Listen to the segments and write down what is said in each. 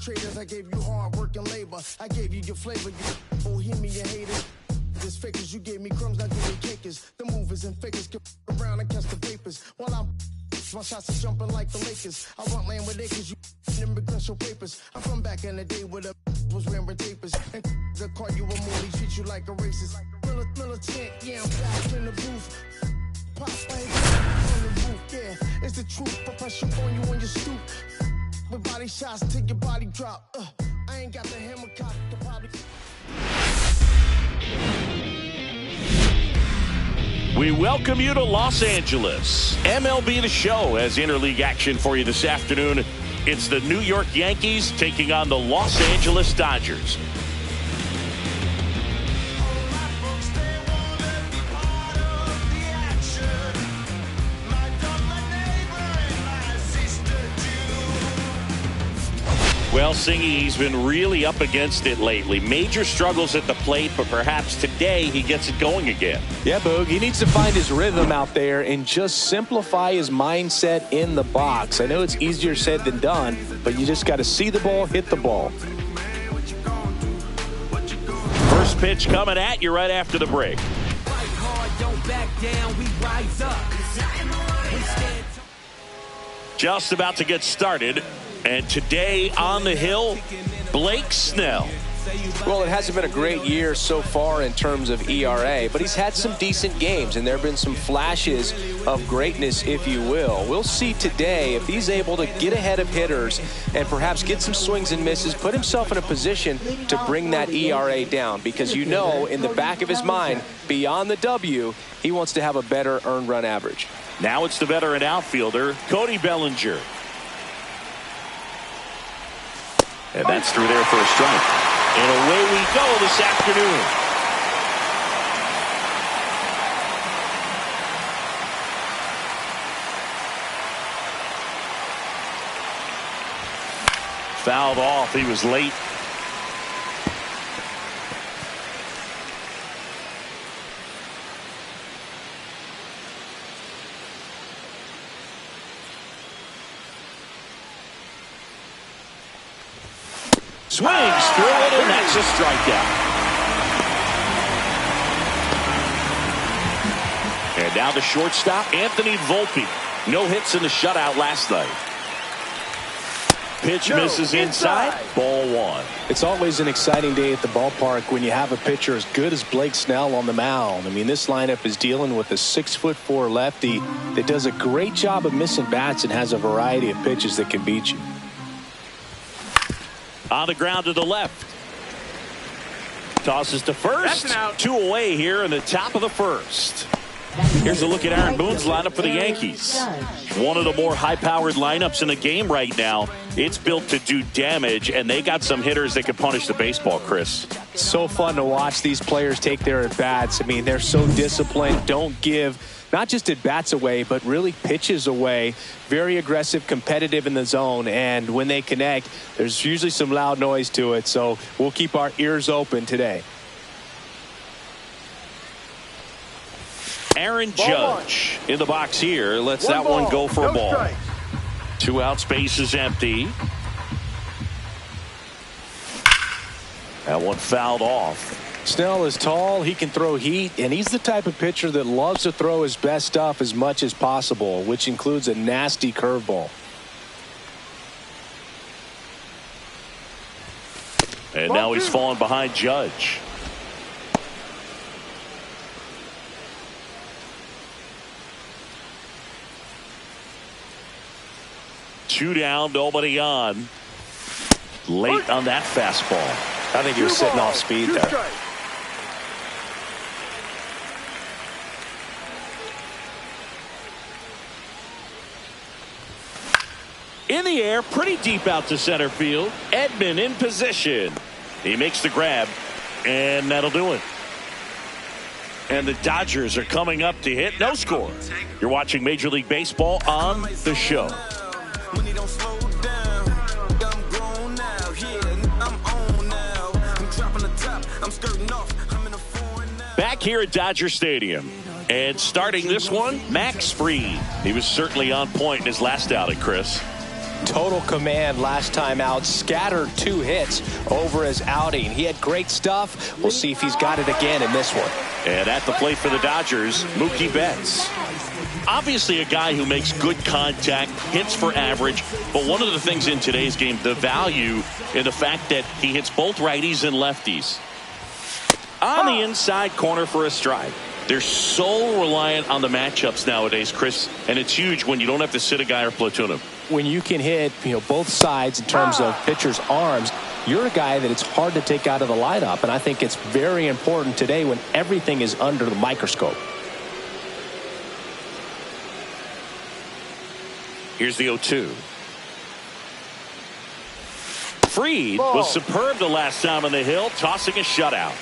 traders, I gave you hard work and labor. I gave you your flavor, you bohemian haters. This fakers, you gave me crumbs, now give me cakers. The movers and fakers get around and catch the vapors. While I'm my shots are jumping like the Lakers. I want land with acres, you immigrants show papers. I'm from back in the day where the was wearing tapers. And the call you a moolie, treat you like a racist. Militant, yeah, I'm back in the booth. Pop on the roof, yeah, it's the truth. I press you on you when you stoop. With body shots till your body drop. I ain't got the hammer cock to probably. We welcome you to Los Angeles. MLB The Show has interleague action for you this afternoon. It's the New York Yankees taking on the Los Angeles Dodgers. Well, Singy, he's been really up against it lately. Major struggles at the plate, but perhaps today he gets it going again. Yeah, Boog, he needs to find his rhythm out there and just simplify his mindset in the box. I know it's easier said than done, but you just got to see the ball, hit the ball. First pitch coming at you right after the break. Just about to get started. And today on the hill, Blake Snell. Well, it hasn't been a great year so far in terms of ERA, but he's had some decent games, and there have been some flashes of greatness, if you will. We'll see today if he's able to get ahead of hitters and perhaps get some swings and misses, put himself in a position to bring that ERA down, because you know in the back of his mind, beyond the W, he wants to have a better earned run average. Now it's the veteran outfielder, Cody Bellinger. And that's through there for a strike. And away we go this afternoon. Fouled off. He was late. Swings through it, and that's a strikeout. And now the shortstop, Anthony Volpe. No hits in the shutout last night. Pitch misses inside. Ball one. It's always an exciting day at the ballpark when you have a pitcher as good as Blake Snell on the mound. I mean, this lineup is dealing with a 6'4" lefty that does a great job of missing bats and has a variety of pitches that can beat you. On the ground to the left. Tosses to first. Two away here in the top of the first. Here's a look at Aaron Boone's lineup for the Yankees. One of the more high-powered lineups in the game right now. It's built to do damage, and they got some hitters that can punish the baseball, Chris. So fun to watch these players take their at-bats. I mean, they're so disciplined, don't give not just at-bats away, but really pitches away. Very aggressive, competitive in the zone, and when they connect, there's usually some loud noise to it, so we'll keep our ears open today. Aaron Judge in the box here. Lets that one go for a ball. Strike. 2 out, space is empty. That one fouled off. Snell is tall, he can throw heat, and he's the type of pitcher that loves to throw his best stuff as much as possible, which includes a nasty curveball. And now he's falling behind Judge. Two down, nobody on. Late on that fastball. I think he was sitting off speed there. In the air, pretty deep out to center field. Edman in position. He makes the grab, and that'll do it. And the Dodgers are coming up to hit. No score. You're watching Major League Baseball on The Show. Back here at Dodger Stadium. And starting this one, Max Fried. He was certainly on point in his last outing, Chris. Total command last time out. Scattered 2 hits over his outing. He had great stuff. We'll see if he's got it again in this one. And at the plate for the Dodgers, Mookie Betts. Obviously a guy who makes good contact, hits for average, but one of the things in today's game, the value in the fact that he hits both righties and lefties. On the inside corner for a strike. They're so reliant on the matchups nowadays, Chris, and it's huge when you don't have to sit a guy or platoon him. When you can hit, both sides in terms of pitchers' arms, you're a guy that it's hard to take out of the lineup, and I think it's very important today when everything is under the microscope. Here's the 0-2. Fried was superb the last time on the hill, tossing a shutout.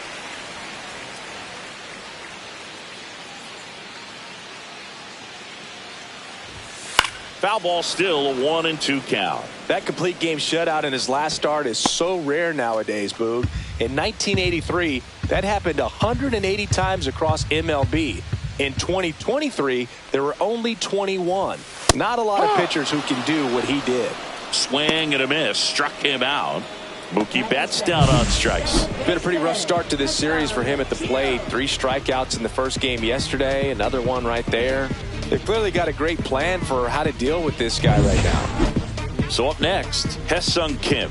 Foul ball, still a 1-2 count. That complete game shutout in his last start is so rare nowadays, Boog. In 1983, that happened 180 times across MLB. In 2023, there were only 21. Not a lot of pitchers who can do what he did. Swing and a miss, struck him out. Mookie Betts down on strikes. Been a pretty rough start to this series for him at the plate. 3 strikeouts in the first game yesterday, another one right there. They've clearly got a great plan for how to deal with this guy right now. So up next, Hae-Sung Kim.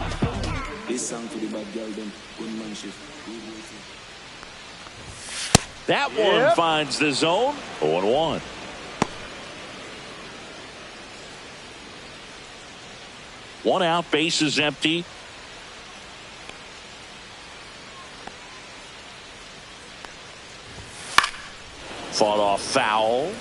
That one finds the zone. 0-1. One out, base is empty. Fought off foul.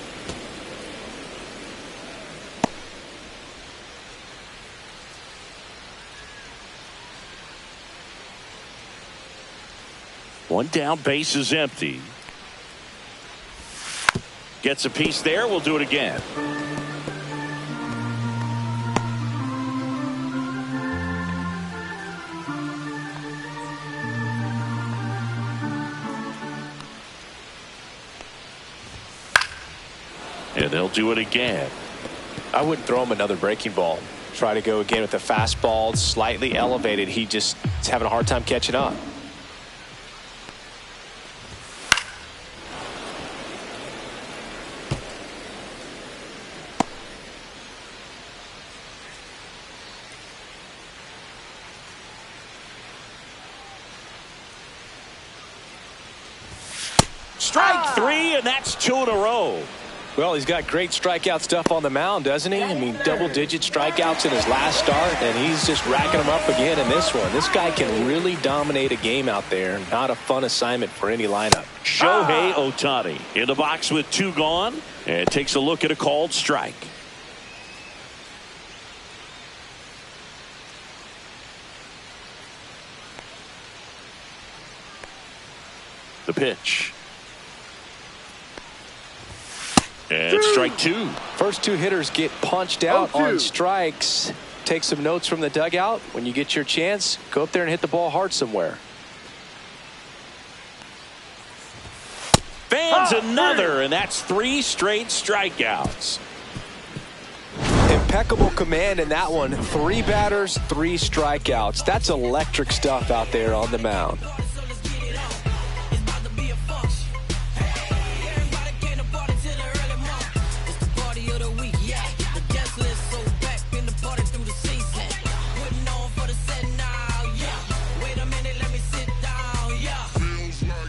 One down, base is empty. Gets a piece there. We'll do it again. And they'll do it again. I wouldn't throw him another breaking ball. Try to go again with the fastball, slightly elevated. He just is having a hard time catching up. Strike 3, and that's 2 in a row. Well, he's got great strikeout stuff on the mound, doesn't he? I mean, double-digit strikeouts in his last start, and he's just racking them up again in this one. This guy can really dominate a game out there. Not a fun assignment for any lineup. Shohei Ohtani in the box with 2 gone, and takes a look at a called strike. The pitch. And strike 2. First 2 hitters get punched out on strikes. Take some notes from the dugout. When you get your chance, go up there and hit the ball hard somewhere. Fans another, and that's 3 straight strikeouts. Impeccable command in that one. 3 batters, 3 strikeouts. That's electric stuff out there on the mound.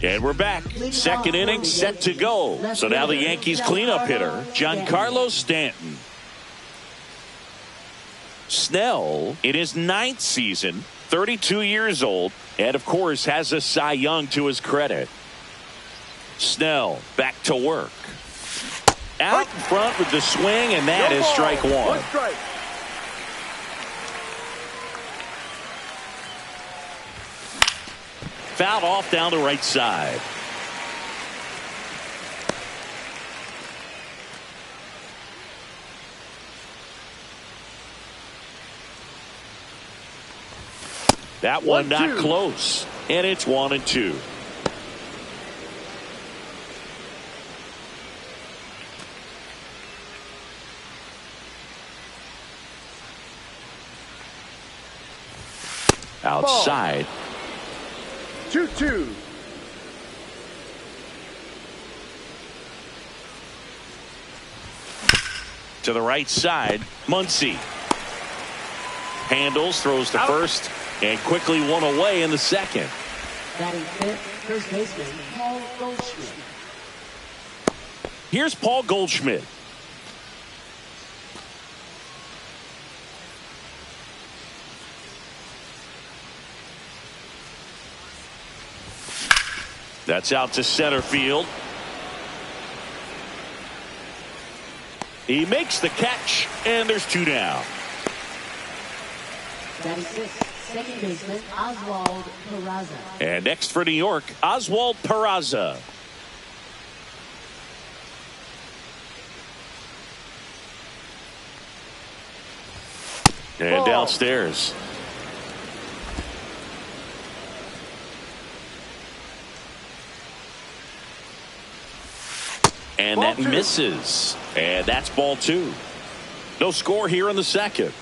And we're back. Second inning set to go. So now the Yankees cleanup hitter, Giancarlo Stanton. Snell in his 9th season, 32 years old, and of course has a Cy Young to his credit. Snell back to work. Out in front with the swing, and that is strike 1. Fouled off down the right side. That one not close, and it's 1-2. outside. 2-2. To the right side, Muncy handles, throws to first, and quickly one away in the second. Batting fifth, first baseman Paul Goldschmidt. Here's Paul Goldschmidt. That's out to center field. He makes the catch, and there's two down. Batting sixth, second baseman Oswald Peraza. And next for New York, Oswald Peraza. And downstairs. And that misses. And that's ball two. No score here in the second.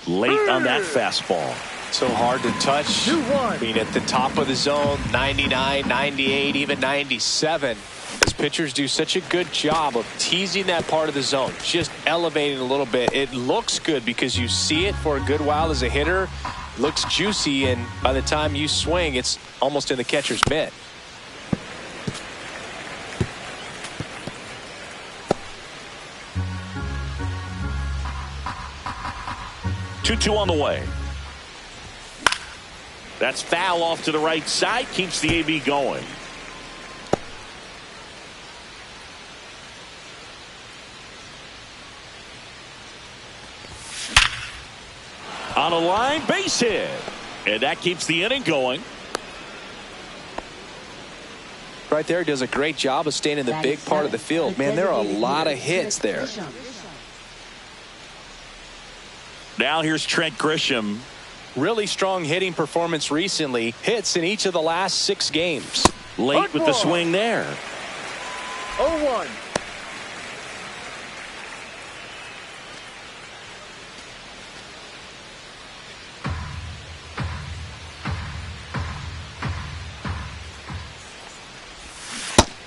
Late on that fastball. So hard to touch. 2-1. I mean, at the top of the zone, 99, 98, even 97. As pitchers do such a good job of teasing that part of the zone, just elevating a little bit. It looks good because you see it for a good while as a hitter. Looks juicy, and by the time you swing, it's almost in the catcher's mitt. Two on the way. That's foul off to the right side. Keeps the AB going. On a line, base hit. And that keeps the inning going. Right there, does a great job of staying in the big part of the field. Man, there are a lot of hits there. Now here's Trent Grisham. Really strong hitting performance recently. Hits in each of the last 6 games. Late with the swing there. 0-1.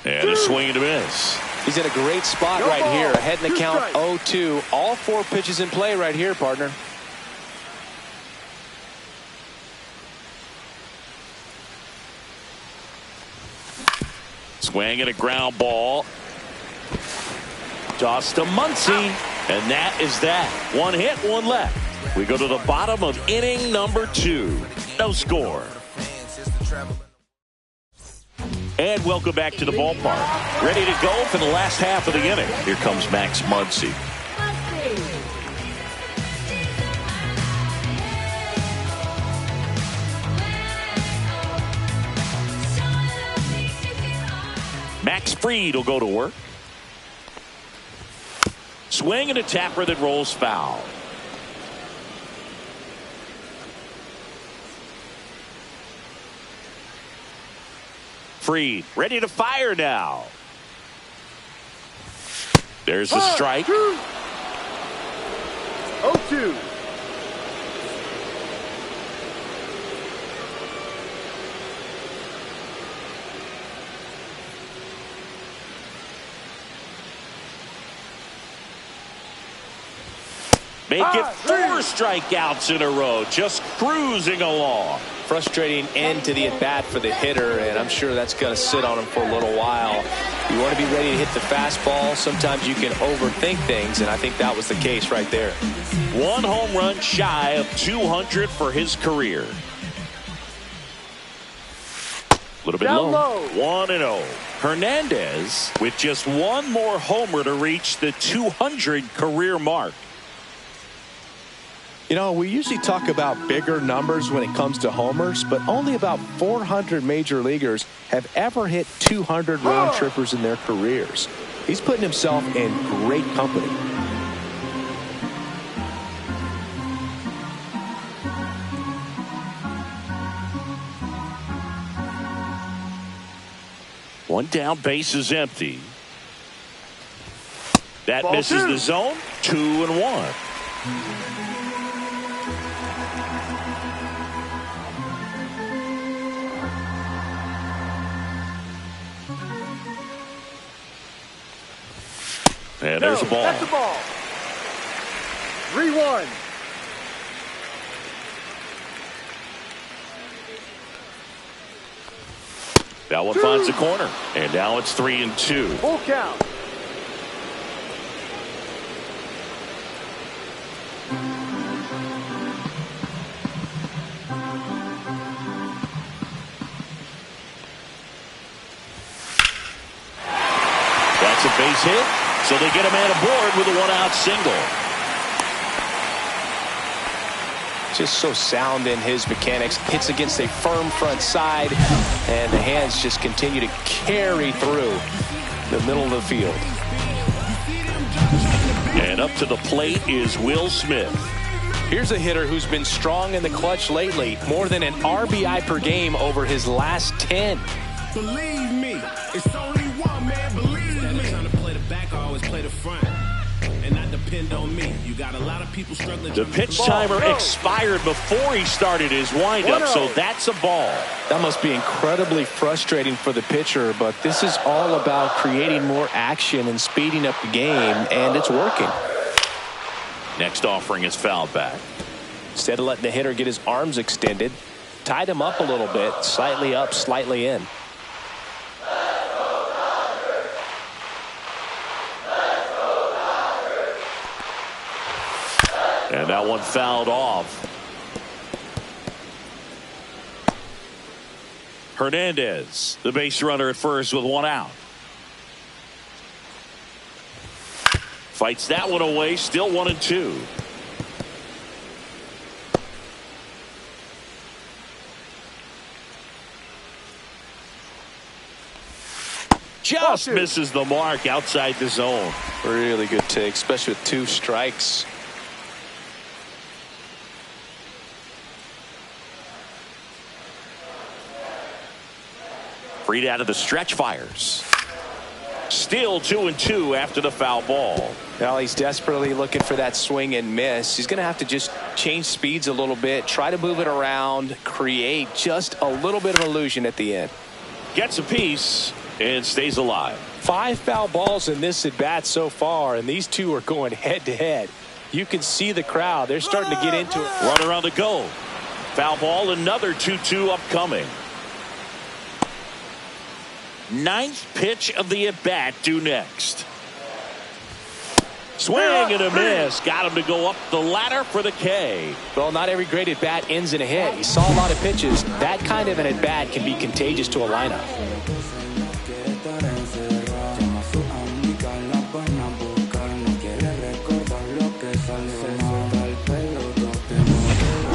And a swing and a miss. He's in a great spot right here. Ahead in the count 0-2. All 4 pitches in play right here, partner. Swing and a ground ball. Toss to Muncy. And that is that. 1 hit, 1 left. We go to the bottom of inning number 2. No score. And welcome back to the ballpark. Ready to go for the last half of the inning. Here comes Max Muncy. Max Fried will go to work. Swing and a tapper that rolls foul. Fried ready to fire now. There's the strike. 0-2. Make it 4 strikeouts in a row. Just cruising along. Frustrating end to the at-bat for the hitter, and I'm sure that's going to sit on him for a little while. You want to be ready to hit the fastball. Sometimes you can overthink things, and I think that was the case right there. 1 home run shy of 200 for his career. A little bit low. 1-0. Hernandez with just 1 more homer to reach the 200 career mark. You know, we usually talk about bigger numbers when it comes to homers, but only about 400 major leaguers have ever hit 200 round trippers in their careers. He's putting himself in great company. One down, base is empty. That Ball misses two. the zone. 2-1. And there's the ball. That's the ball. 3-1. That one finds the corner. And now it's 3-2. Full count. That's a base hit. So they get a man aboard with a one-out single. Just so sound in his mechanics. Hits against a firm front side, and the hands just continue to carry through the middle of the field. And up to the plate is Will Smith. Here's a hitter who's been strong in the clutch lately. More than an RBI per game over his last 10. Believe me, it's only one man. Believe me. Instead of trying to play the back, I always play the front. And not depend on me. You got a lot of people struggling. The pitch timer expired before he started his windup, so that's a ball. That must be incredibly frustrating for the pitcher, but this is all about creating more action and speeding up the game, and it's working. Next offering is fouled back. Instead of letting the hitter get his arms extended, tied him up a little bit, slightly up, slightly in. And that one fouled off. Hernandez, the base runner at first with one out. Fights that one away, still 1-2. Just misses the mark outside the zone. Really good take, especially with 2 strikes. Freed out of the stretch, fires. Still 2-2 after the foul ball. Now he's desperately looking for that swing and miss. He's going to have to just change speeds a little bit, try to move it around, create just a little bit of illusion at the end. Gets a piece and stays alive. 5 foul balls in this at bat so far, and these two are going head to head. You can see the crowd. They're starting to get into it. Runner on the go. Foul ball, another 2-2 upcoming. 9th pitch of the at-bat due next. Swing and a miss. Got him to go up the ladder for the K. Well, not every great at-bat ends in a hit. He saw a lot of pitches. That kind of an at-bat can be contagious to a lineup.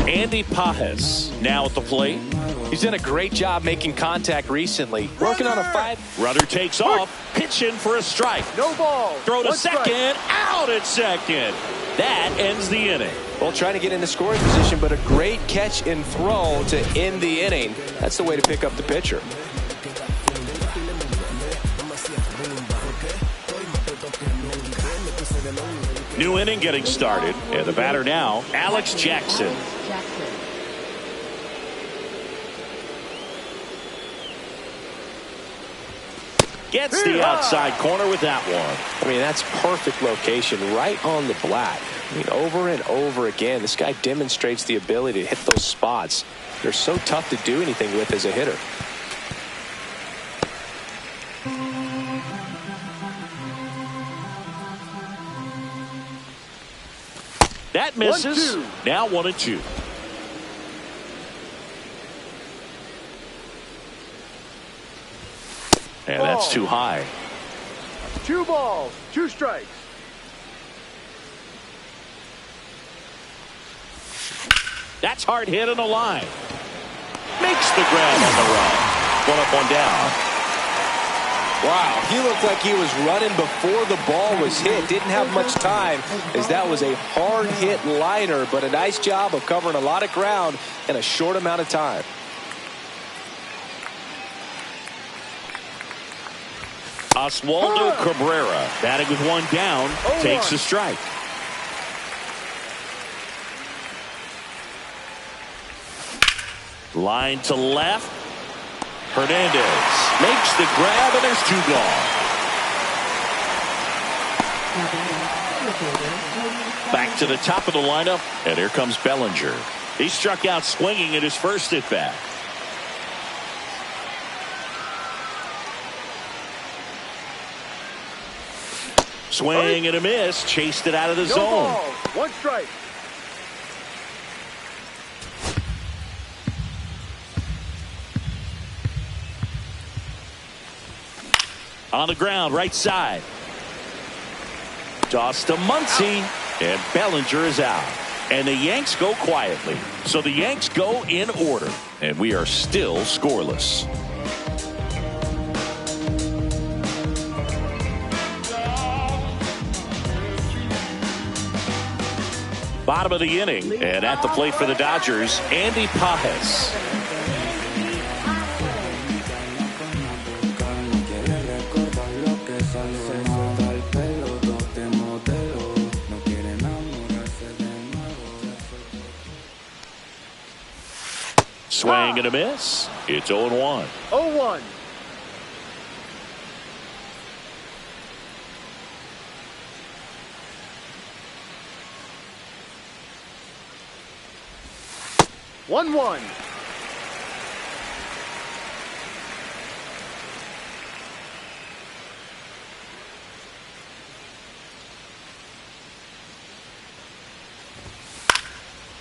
Andy Pages now at the plate. He's done a great job making contact recently. Working on a 5. Runner takes off. Pitch in for a strike. No ball. Throw to 1 second. strike. Out at second. That ends the inning. Well, trying to get into scoring position, but a great catch and throw to end the inning. That's the way to pick up the pitcher. New inning getting started. And the batter now, Alex Jackson. Gets the outside corner with that one. I mean, that's perfect location, right on the black. I mean, over and over again, this guy demonstrates the ability to hit those spots. They're so tough to do anything with as a hitter. That misses. 1-2. Now 1-2. And that's too high. 2 balls, 2 strikes. That's hard hit on the line. Makes the grab on the run. 1 up, 1 down. Wow, he looked like he was running before the ball was hit. Didn't have much time, as that was a hard hit liner, but a nice job of covering a lot of ground in a short amount of time. Oswaldo Cabrera, batting with one down, takes a strike. Line to left. Hernandez makes the grab, and there's two gone. Back to the top of the lineup, and here comes Bellinger. He struck out swinging at his first at bat. Swing and a miss, chased it out of the zone. Ball. One strike. On the ground, right side. Toss to Muncy, and Bellinger is out. And the Yanks go quietly. So the Yanks go in order, and we are still scoreless. Bottom of the inning, and at the plate for the Dodgers, Andy Pages. Swing and a miss. It's 0-1. 0-1. One.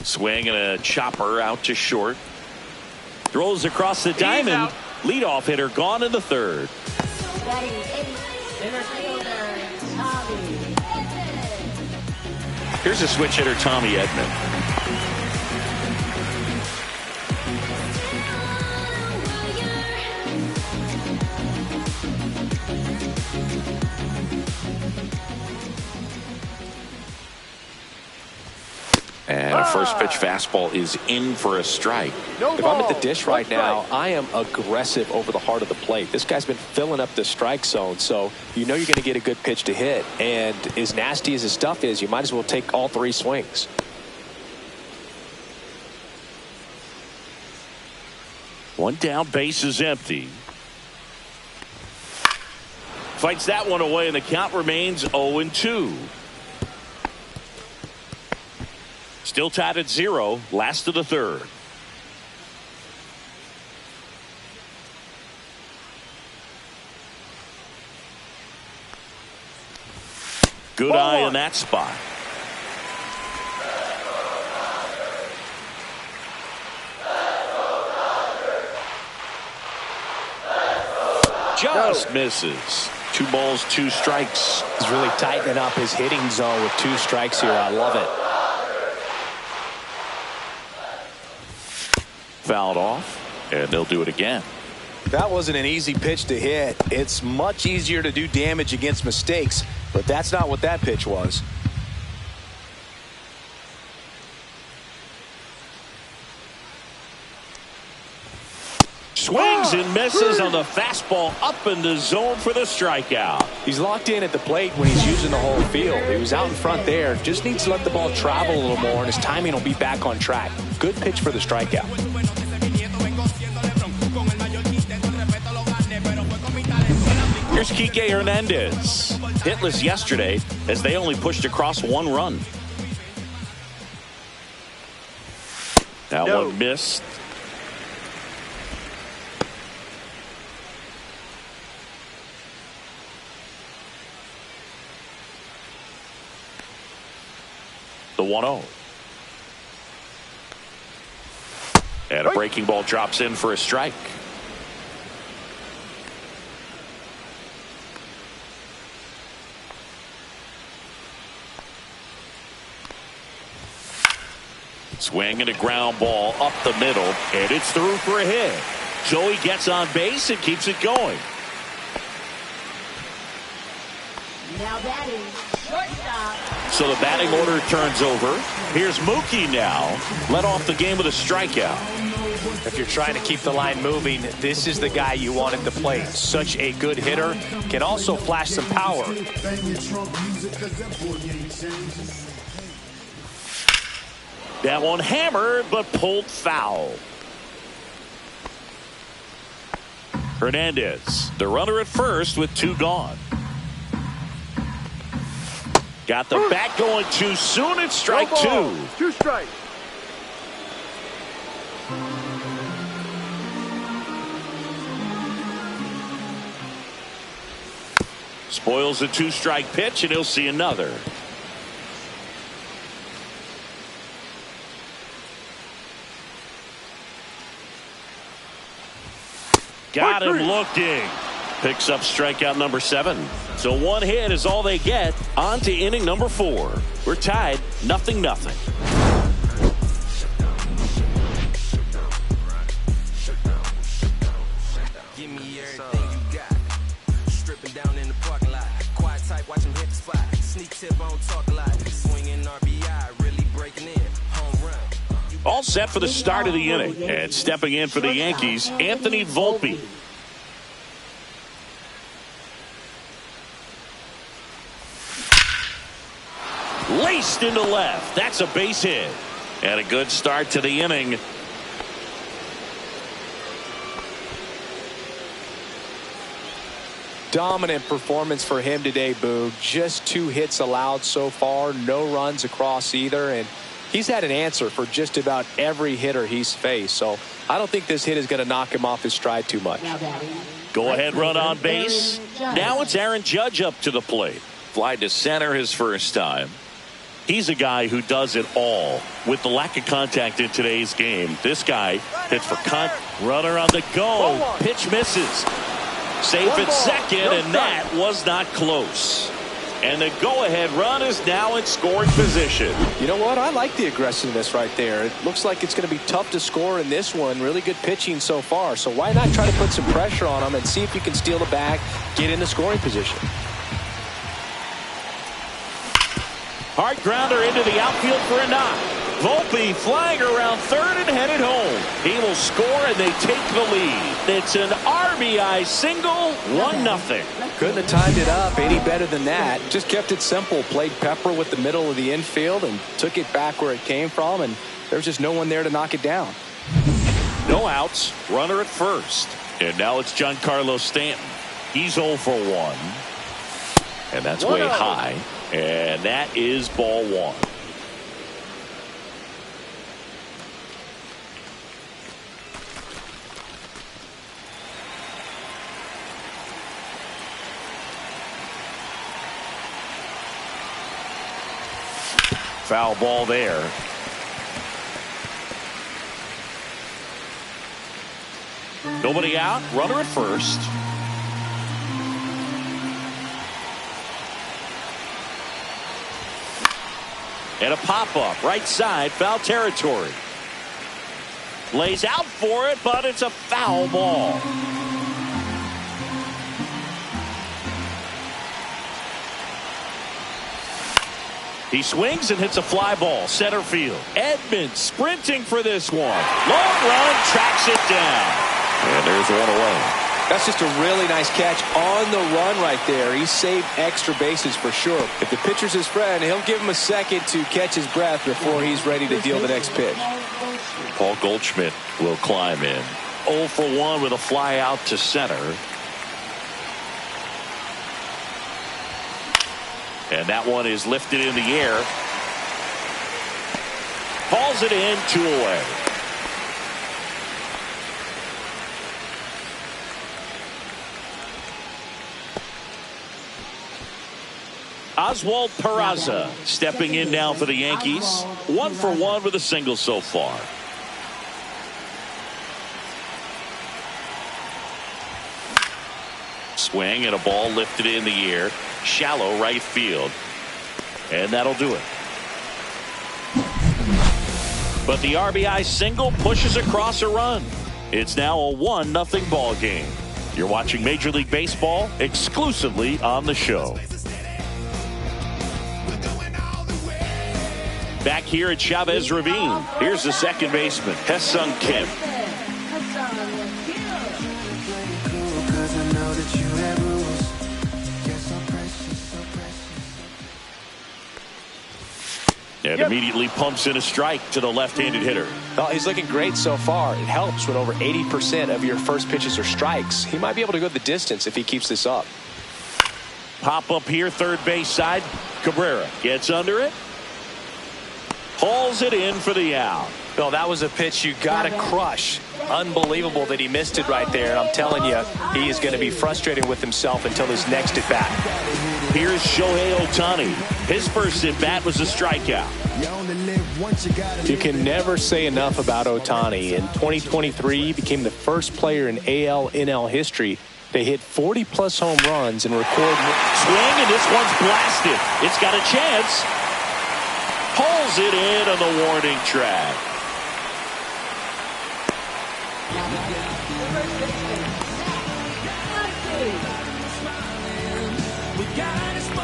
Swing and a chopper out to short. Throws across the diamond. Leadoff hitter gone in the third. Here's a switch hitter, Tommy Edman. And a first pitch fastball is in for a strike. If I'm at the dish right now, I am aggressive over the heart of the plate. This guy's been filling up the strike zone, so you know you're going to get a good pitch to hit. And as nasty as his stuff is, you might as well take all three swings. One down, base is empty. Fights that one away, and the count remains 0-2. Still tied at 0, last of the third. Good eye in that spot. Just misses. 2 balls, 2 strikes. He's really tightening up his hitting zone with 2 strikes here. I love it. Fouled off, and they'll do it again. That wasn't an easy pitch to hit. It's much easier to do damage against mistakes, but that's not what that pitch was. Swings and misses on the fastball up in the zone for the strikeout. He's locked in at the plate when he's using the whole field. He was out in front there. Just needs to let the ball travel a little more, and his timing will be back on track. Good pitch for the strikeout. Here's Kike Hernandez. Hitless yesterday as they only pushed across 1 run. That one missed. The 1-0. And a breaking ball drops in for a strike. Swing and a ground ball up the middle, and it's through for a hit. Joey gets on base and keeps it going. Now batting, shortstop. So the batting order turns over. Here's Mookie now. Led off the game with a strikeout. If you're trying to keep the line moving, this is the guy you want at the plate. Such a good hitter. Can also flash some power. That one hammered, but pulled foul. Hernandez, the runner at first with 2 gone. Got the bat going too soon. It's strike 2. 2 strikes. Spoils a 2-strike pitch, and he'll see another. Got him looking. Picks up strikeout number 7. So 1 hit is all they get. On to inning number 4. We're tied 0-0. Give me everything you got. Stripping down in the parking lot. Quiet type, watch him hit the spot. Sneak tip, on talk a lot. Swinging RBI, really breaking in. Home run. All set for the start of the inning. And stepping in for the Yankees, Anthony Volpe. Laced into left. That's a base hit. And a good start to the inning. Dominant performance for him today, Boog. Just 2 hits allowed so far. No runs across either. And he's had an answer for just about every hitter he's faced. So I don't think this hit is going to knock him off his stride too much. Go ahead run on base. Now it's Aaron Judge up to the plate. Fly to center his first time. He's a guy who does it all. With the lack of contact in today's game, this guy hits for runner on the go. Pitch misses. Safe at second, and that was not close. And the go-ahead run is now in scoring position. You know what? I like the aggressiveness right there. It looks like it's going to be tough to score in this one. Really good pitching so far. So why not try to put some pressure on him and see if you can steal the bag, get in the scoring position. Hard grounder into the outfield for a knock. Volpe flying around third and headed home. He will score and they take the lead. It's an RBI single, 1-0. Couldn't have timed it up any better than that. Just kept it simple. Played Pepper with the middle of the infield and took it back where it came from, and there's just no one there to knock it down. No outs. Runner at first. And now it's Giancarlo Stanton. He's 0 for 1. And that's way high. And that is ball 1. Foul ball there. Nobody out. Runner at first. And a pop-up right side, foul territory. Lays out for it, but it's a foul ball. He swings and hits a fly ball, center field. Edman sprinting for this one. Long run, tracks it down. And there's one away. That's just a really nice catch on the run right there. He saved extra bases for sure. If the pitcher's his friend, he'll give him a second to catch his breath before he's ready to deal the next pitch. Paul Goldschmidt will climb in. 0 for 1 with a fly out to center. And that one is lifted in the air. Hauls it in, 2 away. Oswald Peraza stepping in now for the Yankees. 1 for 1 with a single so far. Swing and a ball lifted in the air. Shallow right field. And that'll do it. But the RBI single pushes across a run. It's now a 1-0 ball game. You're watching Major League Baseball exclusively on the show. back here at Chavez Ravine. Here's the second baseman, Hesung Kim. And immediately pumps in a strike to the left-handed hitter. Well, he's looking great so far. It helps when over 80% of your first pitches are strikes. He might be able to go the distance if he keeps this up. Pop up here, third base side. Cabrera gets under it. Hauls it in for the out. Well, that was a pitch you got to crush. Unbelievable that he missed it right there. And I'm telling you, he is going to be frustrated with himself until his next at bat. Here's Shohei Ohtani. His first at bat was a strikeout. You can never say enough about Ohtani. In 2023, he became the first player in AL/NL history to hit 40-plus home runs and record. Swing, and this one's blasted. It's got a chance. Pulls it in on the warning track.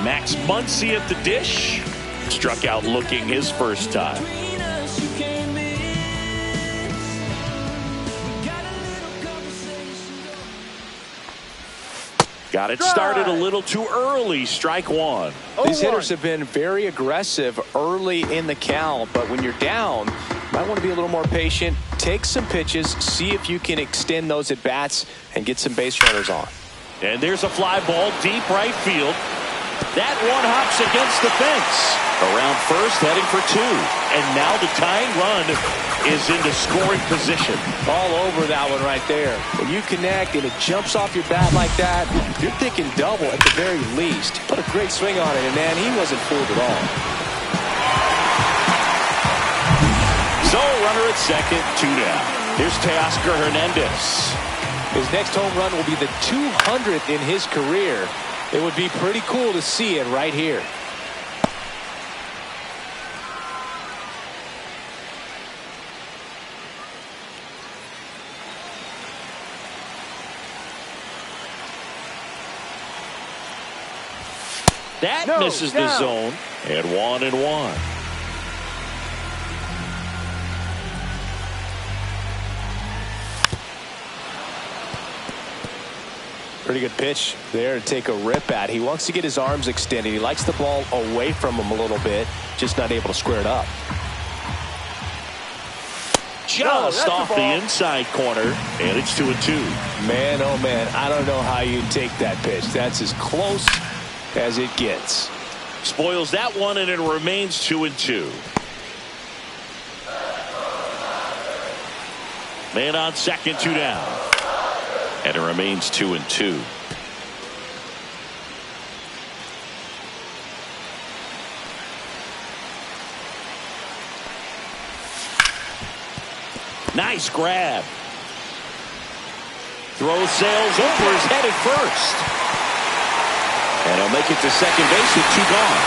Max Muncy at the dish. Struck out looking his first time. Got it started a little too early. Strike one. These hitters have been very aggressive early in the count, but when you're down, you might want to be a little more patient. Take some pitches, see if you can extend those at bats and get some base runners on. And there's a fly ball deep right field. That one hops against the fence. Around first, heading for two. And now the tying run is into scoring position. All over that one right there. When you connect and it jumps off your bat like that, you're thinking double at the very least. Put a great swing on it, and man, he wasn't fooled at all. So, runner at second, two down. Here's Teoscar Hernandez. His next home run will be the 200th in his career. It would be pretty cool to see it right here. That misses the zone. And 1-1. Pretty good pitch there to take a rip at. He wants to get his arms extended. He likes the ball away from him a little bit, just not able to square it up. Just off the inside corner, and it's 2-2. Man, oh man, I don't know how you take that pitch. That's as close as it gets. Spoils that one, and it remains 2-2. Man on second, two down. And it remains 2-2. Nice grab. Throw sails over his head at first. And he'll make it to second base with two gone.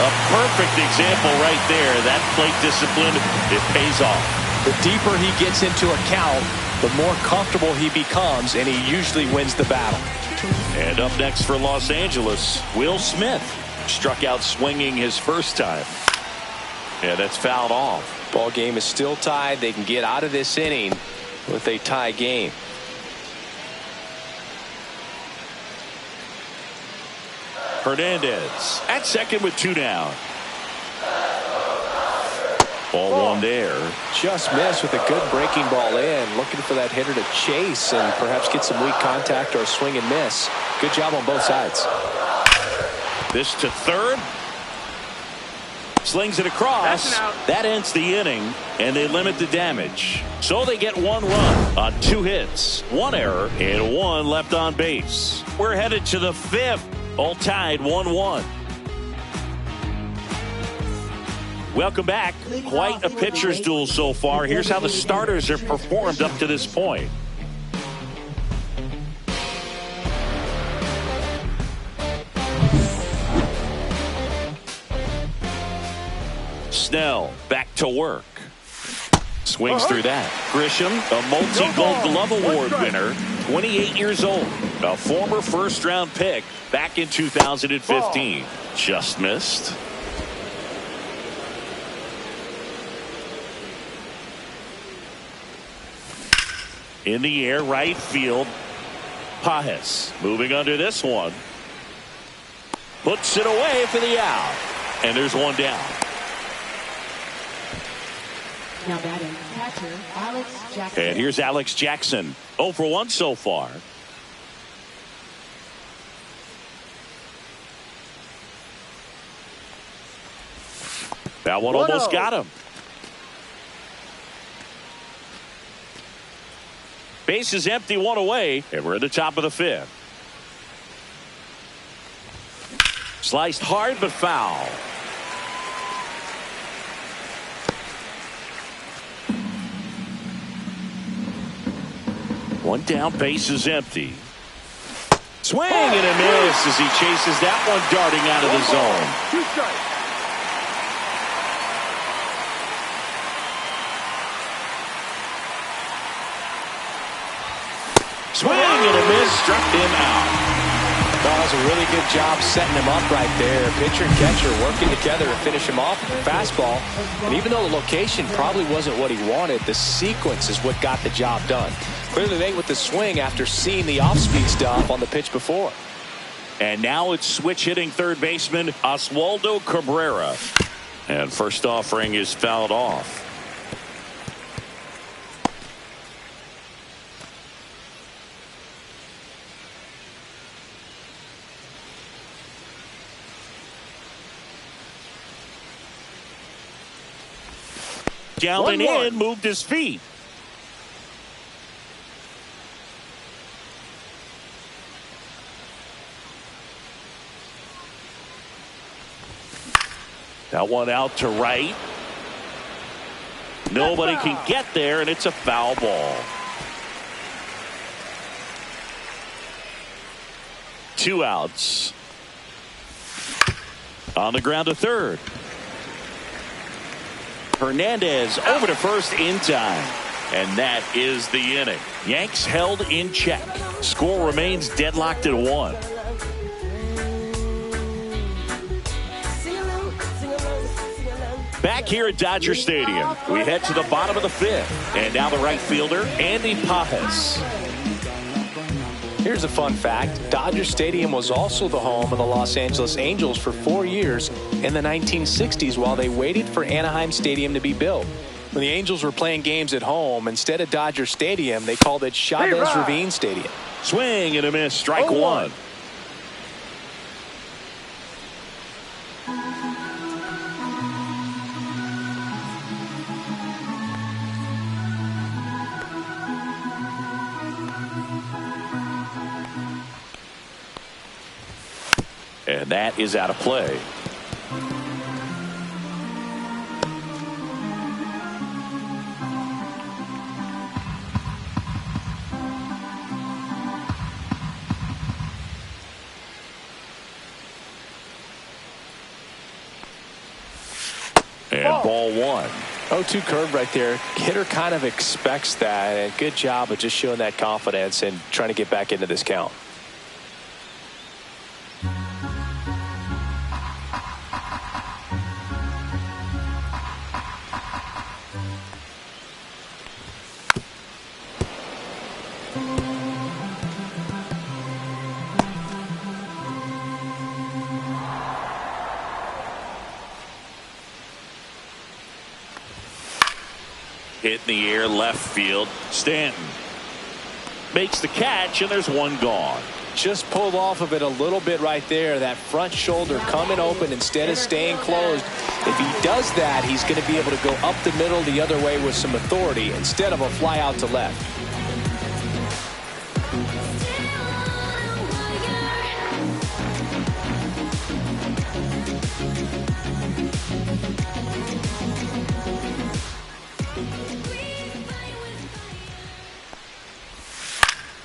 A perfect example right there. That plate discipline, it pays off. The deeper he gets into a count, the more comfortable he becomes, and he usually wins the battle. And up next for Los Angeles, Will Smith. Struck out swinging his first time. Yeah, that's fouled off. Ball game is still tied. They can get out of this inning with a tie game. Hernandez at second with two down. Ball one there. Just missed with a good breaking ball in. Looking for that hitter to chase and perhaps get some weak contact or a swing and miss. Good job on both sides. This to third. Slings it across. That ends the inning, and they limit the damage. So they get one run on two hits, one error, and one left on base. We're headed to the fifth. All tied 1-1. Welcome back. Quite a pitcher's duel so far. Here's how the starters have performed up to this point. Snell back to work. Swings through that. Grisham, a multi-Gold Glove Award winner, 28 years old. A former first-round pick back in 2015. Just missed. In the air, right field. Pages moving under this one. Puts it away for the out. And there's one down. Now batting, catcher, Alex Jackson. And here's Alex Jackson. 0 for 1 so far. That one almost got him. Base is empty, one away, and we're at the top of the 5th. Sliced hard but foul. One down, base is empty. Swing and a miss as he chases that one darting out of the zone. 2 strikes. Swing and a miss, struck him out. That was a really good job setting him up right there. Pitcher and catcher working together to finish him off with a fastball. And even though the location probably wasn't what he wanted, the sequence is what got the job done. Clearly late with the swing after seeing the off-speed stuff on the pitch before. And now it's switch hitting third baseman Oswaldo Cabrera. And first offering is fouled off. Galvin in, moved his feet. That one out to right. Nobody can get there, and it's a foul ball. 2 outs. On the ground to third. Hernandez over to first in time. And that is the inning. Yanks held in check. Score remains deadlocked at 1. Back here at Dodger Stadium, we head to the bottom of the 5th. And now the right fielder, Andy Pages. Here's a fun fact. Dodger Stadium was also the home of the Los Angeles Angels for 4 years in the 1960s while they waited for Anaheim Stadium to be built. When the Angels were playing games at home, instead of Dodger Stadium, they called it Chavez Ravine Stadium. Swing and a miss, strike 1. And that is out of play. And ball 1. 0-2 curve right there. Hitter kind of expects that. And good job of just showing that confidence and trying to get back into this count. Hit in the air, left field. Stanton makes the catch, and there's one gone. Just pulled off of it a little bit right there. That front shoulder coming open instead of staying closed. If he does that, he's going to be able to go up the middle the other way with some authority instead of a fly out to left.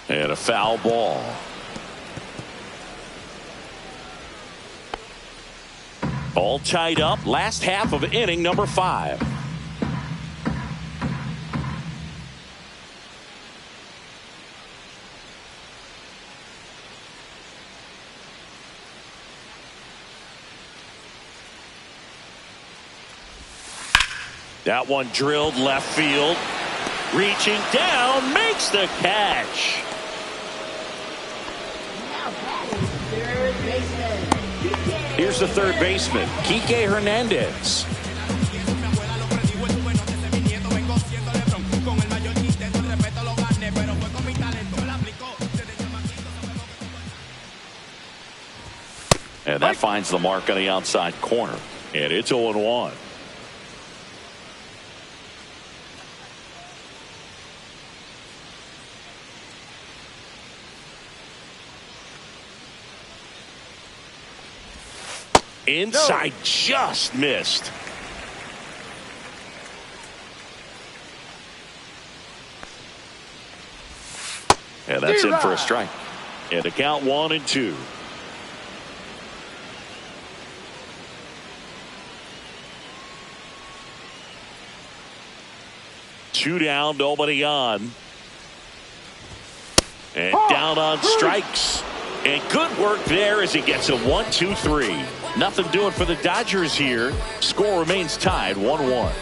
And a foul ball. All tied up. Last half of inning number 5. That one drilled left field. Reaching down, makes the catch. Here's the third baseman, Kike Hernandez. And that finds the mark on the outside corner. And it's 0-1. Inside, just missed. And that's in for a strike. And to count 1-2. Two down, nobody on. And down on strikes. And good work there as he gets a 1-2-3. Nothing doing for the Dodgers here. Score remains tied 1-1.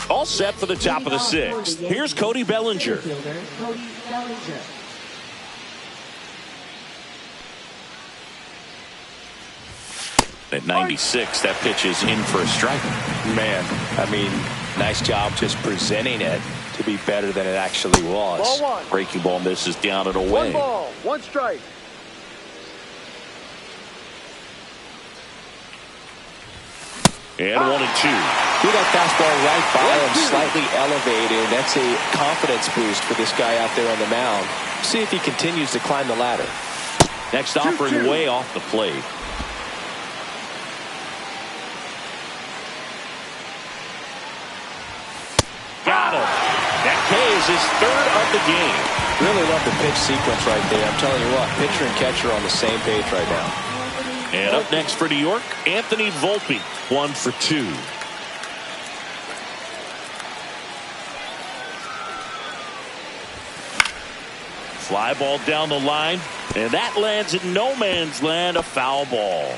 All set for the top of the sixth. Here's Cody Bellinger. At 96, that pitch is in for a strike. Man, I mean, nice job just presenting it to be better than it actually was. Ball one. Breaking ball misses down and One away. ball, one strike. And 1-2. Threw that fastball right by him, slightly elevated. That's a confidence boost for this guy out there on the mound. See if he continues to climb the ladder. Next offering way off the plate. Got him. That K is his third of the game. Really love the pitch sequence right there. I'm telling you what, pitcher and catcher on the same page right now. And up next for New York, Anthony Volpe, 1 for 2. Fly ball down the line, and that lands in no man's land, a foul ball.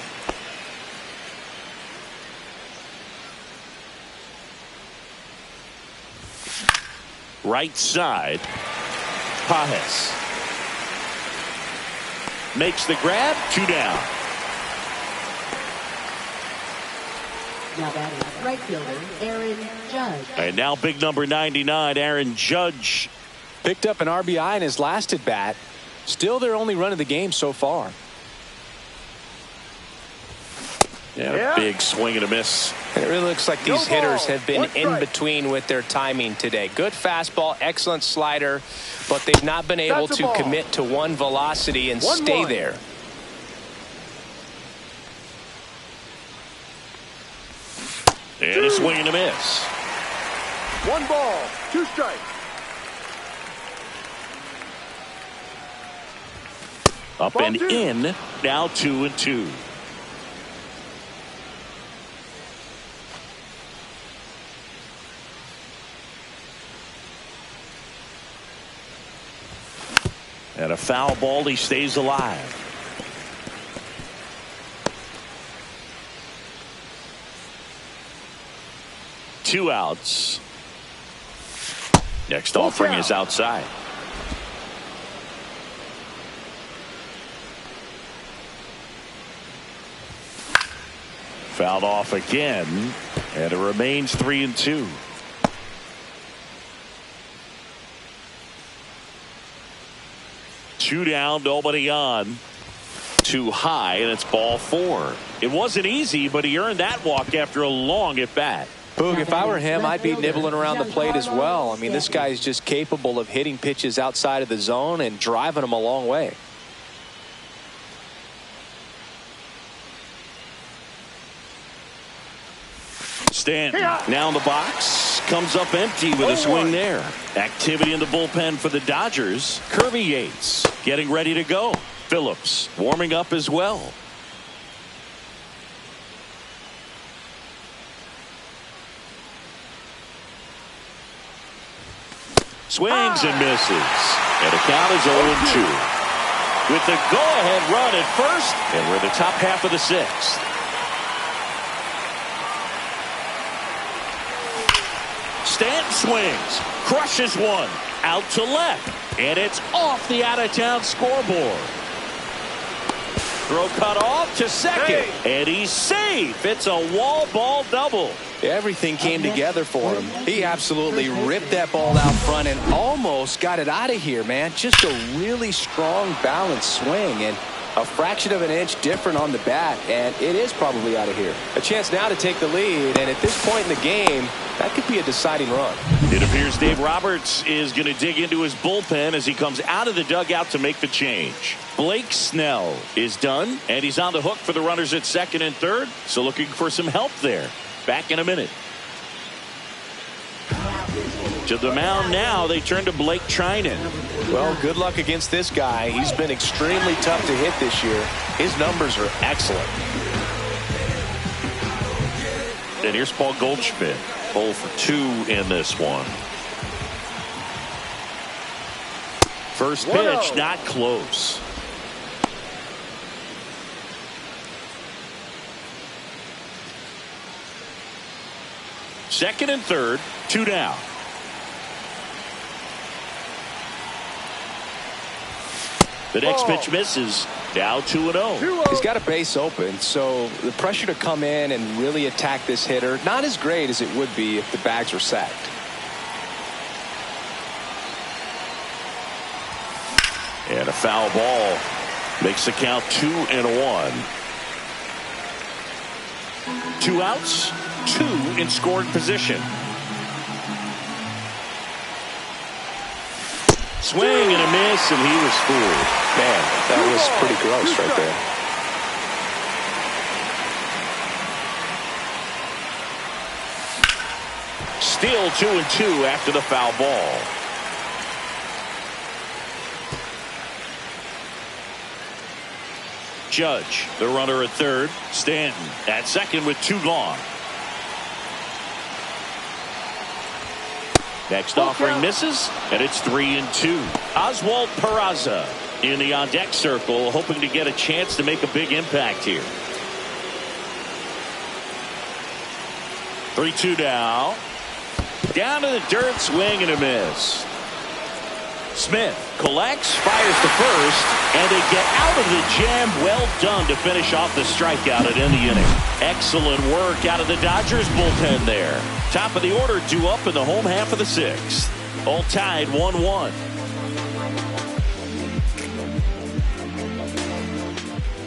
Right side, Pages. Makes the grab, 2 down. Now batting right fielder Aaron Judge. And now big number 99, Aaron Judge. Picked up an RBI in his last at bat. Still their only run of the game so far. Yeah, big swing and a miss. And it really looks like these hitters have been in between with their timing today. Good fastball, excellent slider, but they've not been able to commit to one velocity and stay there. And a swing and a miss. 1 ball, 2 strikes. Up and in, now 2-2. And a foul ball, he stays alive. Two outs. Next offering is outside. Fouled off again, and it remains 3-2. Two down, nobody on. Too high, and it's ball 4. It wasn't easy, but he earned that walk after a long at bat. Boog, if I were him, I'd be nibbling around the plate as well. I mean, this guy's just capable of hitting pitches outside of the zone and driving them a long way. Stanton now in the box, comes up empty with a swing there. Activity in the bullpen for the Dodgers. Kirby Yates getting ready to go. Phillips warming up as well. Swings and misses. And the count is 0-2. with the go-ahead run at first, and we're in the top half of the sixth. Stanton swings, crushes one, out to left, and it's off the out-of-town scoreboard. Throw cut off to second, and he's safe. It's a wall ball double. Everything came together for him. He absolutely ripped that ball out front and almost got it out of here, man. Just a really strong, balanced swing, and a fraction of an inch different on the bat, and it is probably out of here. A chance now to take the lead, and at this point in the game, that could be a deciding run. It appears Dave Roberts is going to dig into his bullpen as he comes out of the dugout to make the change. Blake Snell is done, and he's on the hook for the runners at second and third, so looking for some help there. Back in a minute. To the mound now, they turn to Blake Treinen. Well, good luck against this guy. He's been extremely tough to hit this year. His numbers are excellent. And here's Paul Goldschmidt, 0 for 2 in this one. First pitch, not close. Second and third, 2 down. The next pitch misses. Now 2-0. He's got a base open, so the pressure to come in and really attack this hitter, not as great as it would be if the bags were sacked. And a foul ball makes the count 2-1. 2 outs, 2 in scoring position. Swing and a miss, and he was fooled. Man, that was pretty gross right there. Still 2-2 after the foul ball. Judge, the runner at third. Stanton at second with 2 gone. Next offering misses, and it's 3-2. Oswald Peraza in the on-deck circle, hoping to get a chance to make a big impact here. 3-2 now. Down to the dirt, swing and a miss. Smith collects, fires to first, and they get out of the jam. Well done to finish off the strikeout and end the inning. Excellent work out of the Dodgers bullpen there. Top of the order due up in the home half of the sixth. All tied 1-1.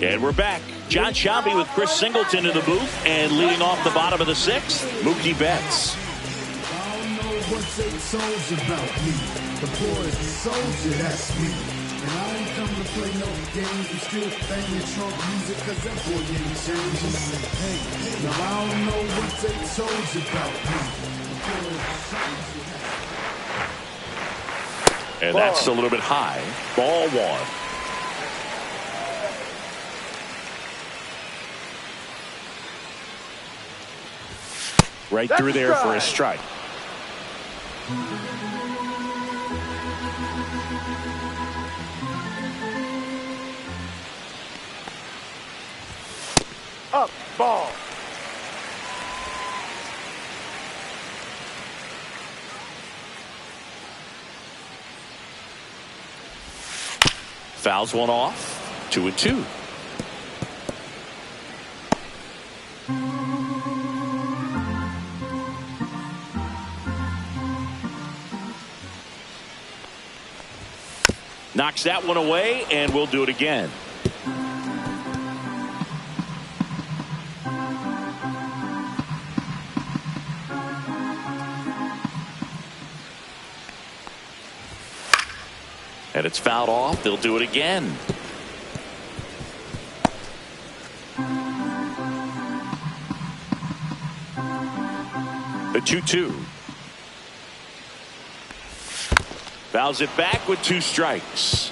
And we're back. John Sciambi with Chris Singleton in the booth, and leading off the bottom of the sixth, Mookie Betts. What they told you about me, the boys soldier, that's me. And I ain't come to play no games, you still banging trunk music, cause that boy ain't changing. Hey, now I don't know what they told you about me. And that's a little bit high. Ball 1. Right through there for a strike. Up, ball. Fouls one off. 2-2. Knocks that one away, and we'll do it again. And it's fouled off. They'll do it again. The 2-2. Fouls it back with 2 strikes.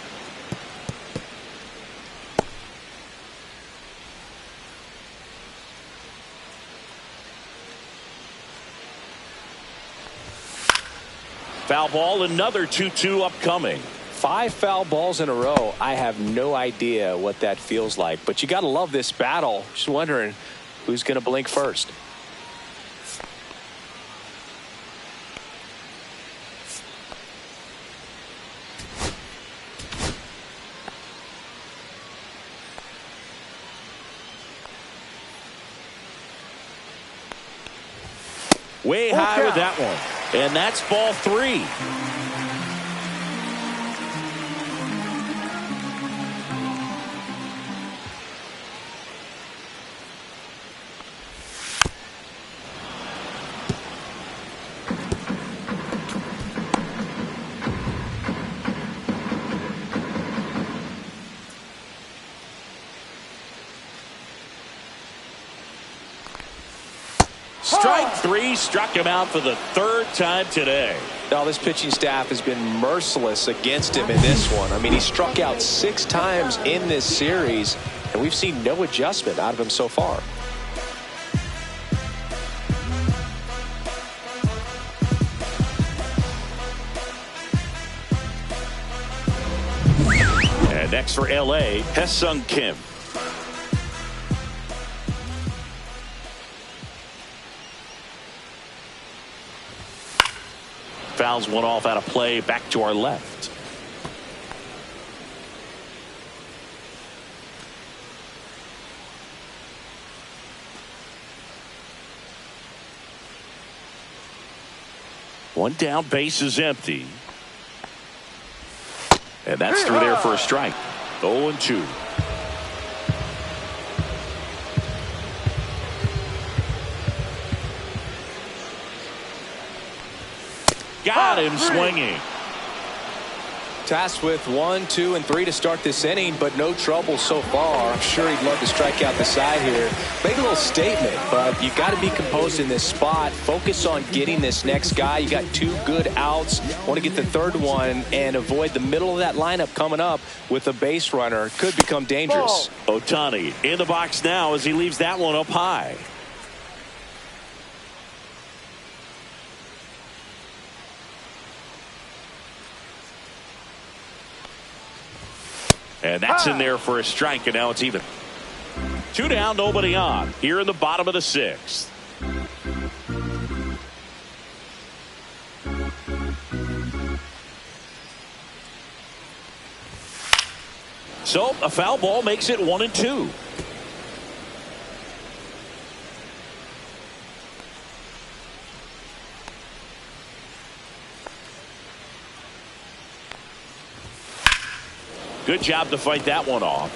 Foul ball, another 2-2 upcoming. 5 foul balls in a row. I have no idea what that feels like, but you got to love this battle. Just wondering who's going to blink first. Way high with that one. And that's ball 3. Strike 3, struck him out for the 3rd time today. Now, this pitching staff has been merciless against him in this one. I mean, he struck out 6 times in this series, and we've seen no adjustment out of him so far. And next for LA, Hae-Sung Kim. Fouls one off out of play, back to our left. One down, base is empty. And that's through there for a strike. 0-2. Got him swinging. Tasked with 1, 2, and 3 to start this inning, but no trouble so far. I'm sure he'd love to strike out the side here. Make a little statement, but you got to be composed in this spot. Focus on getting this next guy. You got 2 good outs. Want to get the 3rd one and avoid the middle of that lineup coming up with a base runner. Could become dangerous. Ohtani in the box now as he leaves that one up high. And that's in there for a strike, and now it's even. 2 down, nobody on. Here in the bottom of the 6th. So a foul ball makes it 1-2. Good job to fight that one off.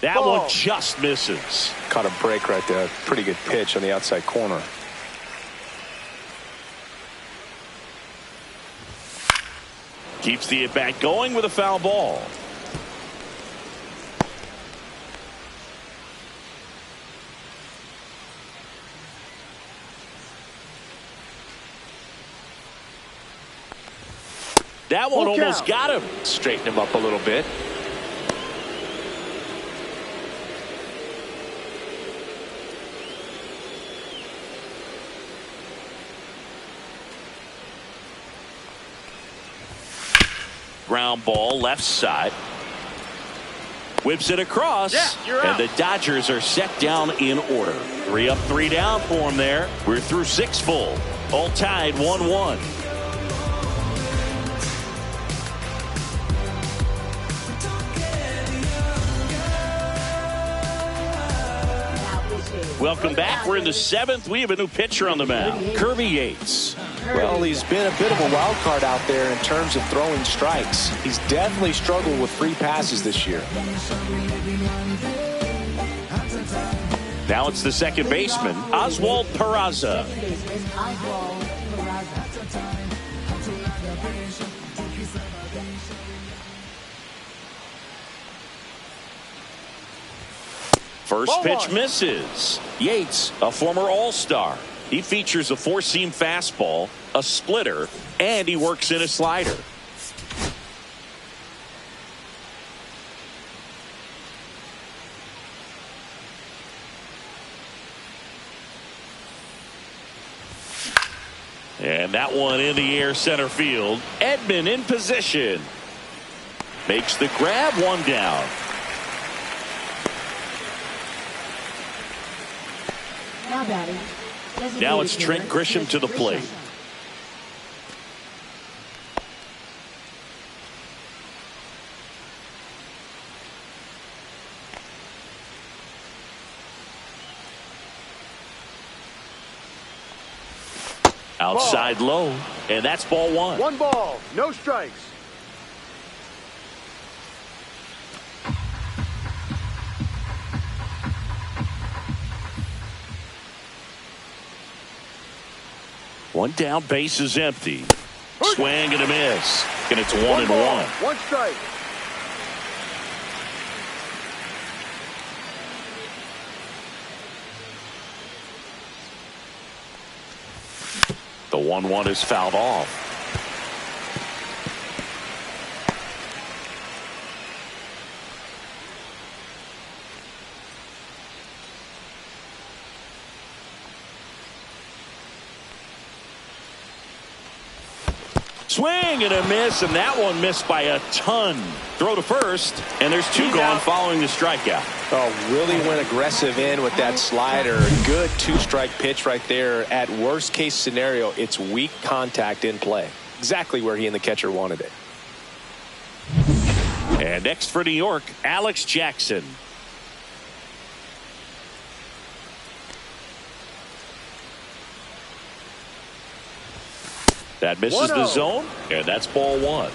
That one just misses. Caught a break right there. Pretty good pitch on the outside corner. Keeps the at-bat going with a foul ball. That one almost got him. Straighten him up a little bit. Ground ball left side. Whips it across. And the Dodgers are set down in order. 3 up, 3 down for them there. We're through 6 full. All tied 1-1. Welcome back. We're in the 7th. We have a new pitcher on the mound, Kirby Yates. Well, he's been a bit of a wild card out there in terms of throwing strikes. He's definitely struggled with free passes this year. Now it's the second baseman, Oswald Peraza. First pitch misses. Yates, a former All-Star. He features a 4-seam fastball, a splitter, and he works in a slider. And that one in the air center field. Edman in position. Makes the grab, one down. Now batting. Now it's Trent Grisham to the plate. Outside low, and that's ball one. 1 ball, no strikes. One down, base is empty. Swing and a miss. And it's 1-1. 1 strike. The 1-1 is fouled off. Swing and a miss, and that one missed by a ton. Throw to first, and there's 2 gone following the strikeout. Oh, really went aggressive in with that slider. Good 2-strike pitch right there. At worst case scenario, it's weak contact in play. Exactly where he and the catcher wanted it. And next for New York, Alex Jackson. That misses the zone, and that's ball one.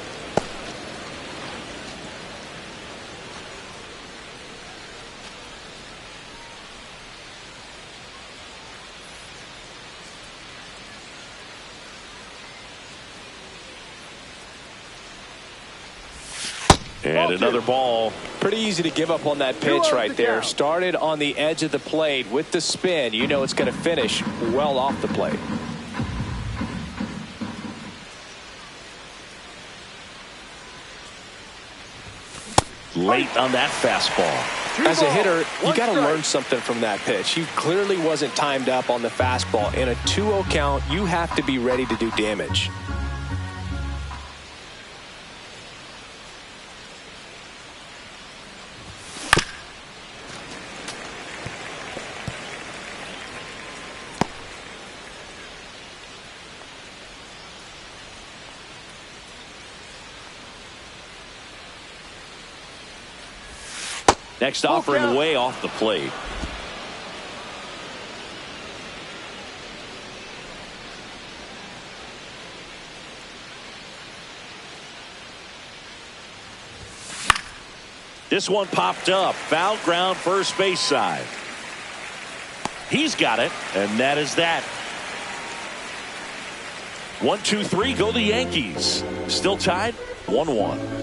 And another ball. Pretty easy to give up on that pitch right there. Started on the edge of the plate with the spin. You know it's going to finish well off the plate. Late on that fastball. As a hitter, you got to learn something from that pitch. He clearly wasn't timed up on the fastball. In a 2-0 count, you have to be ready to do damage. Next offering way off the plate. This one popped up. Foul ground, first base side. He's got it, and that is that. 1-2-3, go the Yankees. Still tied, 1-1.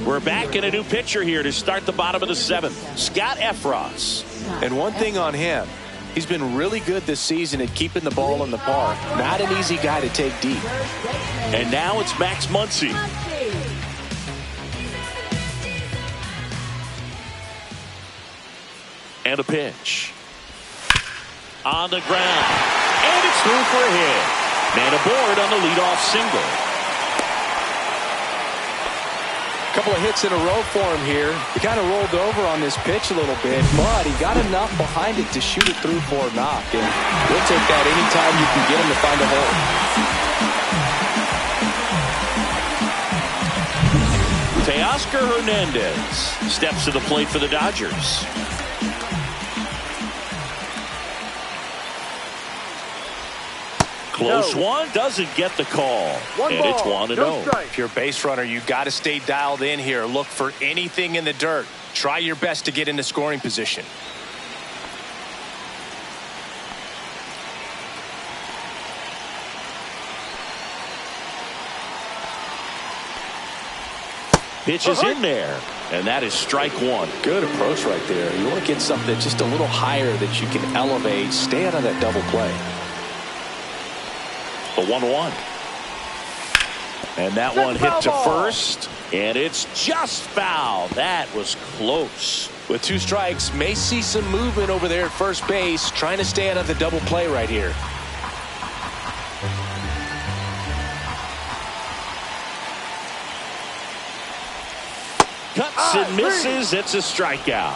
We're back in a new pitcher here to start the bottom of the 7th. Scott Effross. And one thing on him, he's been really good this season at keeping the ball in the park. Not an easy guy to take deep. And now it's Max Muncy. And a pitch. On the ground. And it's through for a hit. Man aboard on the leadoff single. Couple of hits in a row for him here. He kind of rolled over on this pitch a little bit, but he got enough behind it to shoot it through for a knock. And we'll take that anytime you can get him to find a hole. Teoscar Hernandez steps to the plate for the Dodgers. Close one, doesn't get the call. And it's 1-0. If you're a base runner, you got to stay dialed in here. Look for anything in the dirt. Try your best to get into scoring position. Pitch is in there, and that is strike one. Good approach right there. You want to get something just a little higher that you can elevate. Stay out of that double play. The 1-1. And that one hit to first, and it's just foul. That was close. With 2 strikes, may see some movement over there at first base, trying to stay out of the double play right here. Cuts and misses. It's a strikeout.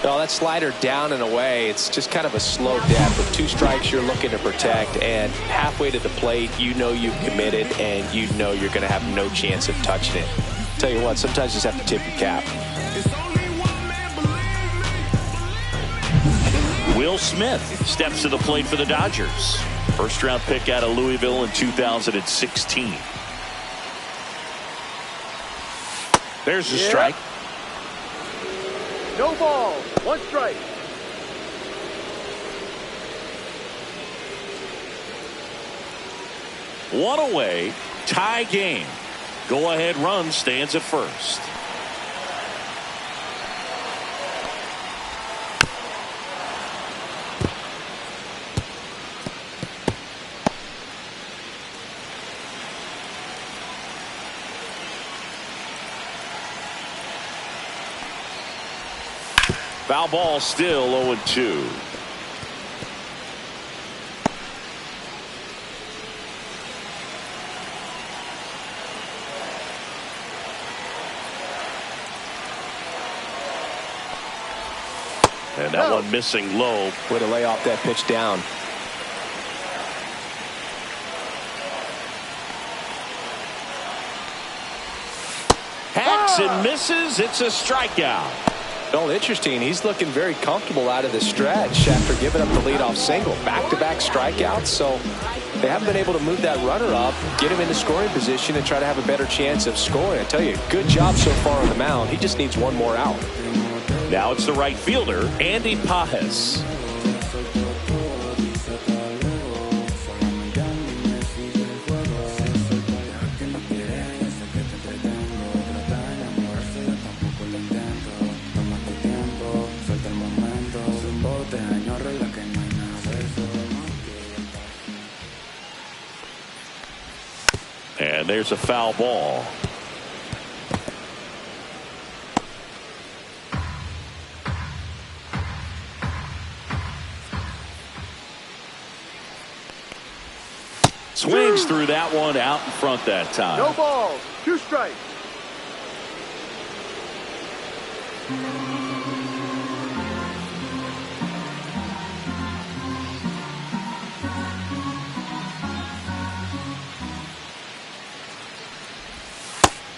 Oh, that slider down and away. It's just kind of a slow death. With 2 strikes, you're looking to protect, and halfway to the plate, you know you've committed, and you know you're going to have no chance of touching it. Tell you what, sometimes you just have to tip your cap. Will Smith steps to the plate for the Dodgers. First-round pick out of Louisville in 2016. There's a strike. No ball. 1 strike. One away. Tie game. Go-ahead run stands at first. Foul ball, still 0-2. And that one missing low. Way to lay off that pitch down. Hacks and misses. It's a strikeout. Well, interesting. He's looking very comfortable out of the stretch after giving up the leadoff single. Back-to-back strikeouts, so they haven't been able to move that runner up, get him into scoring position, and try to have a better chance of scoring. I tell you, good job so far on the mound. He just needs one more out. Now it's the right fielder, Andy Pages. And there's a foul ball. Swings through that one, out in front that time. No balls. 2 strikes.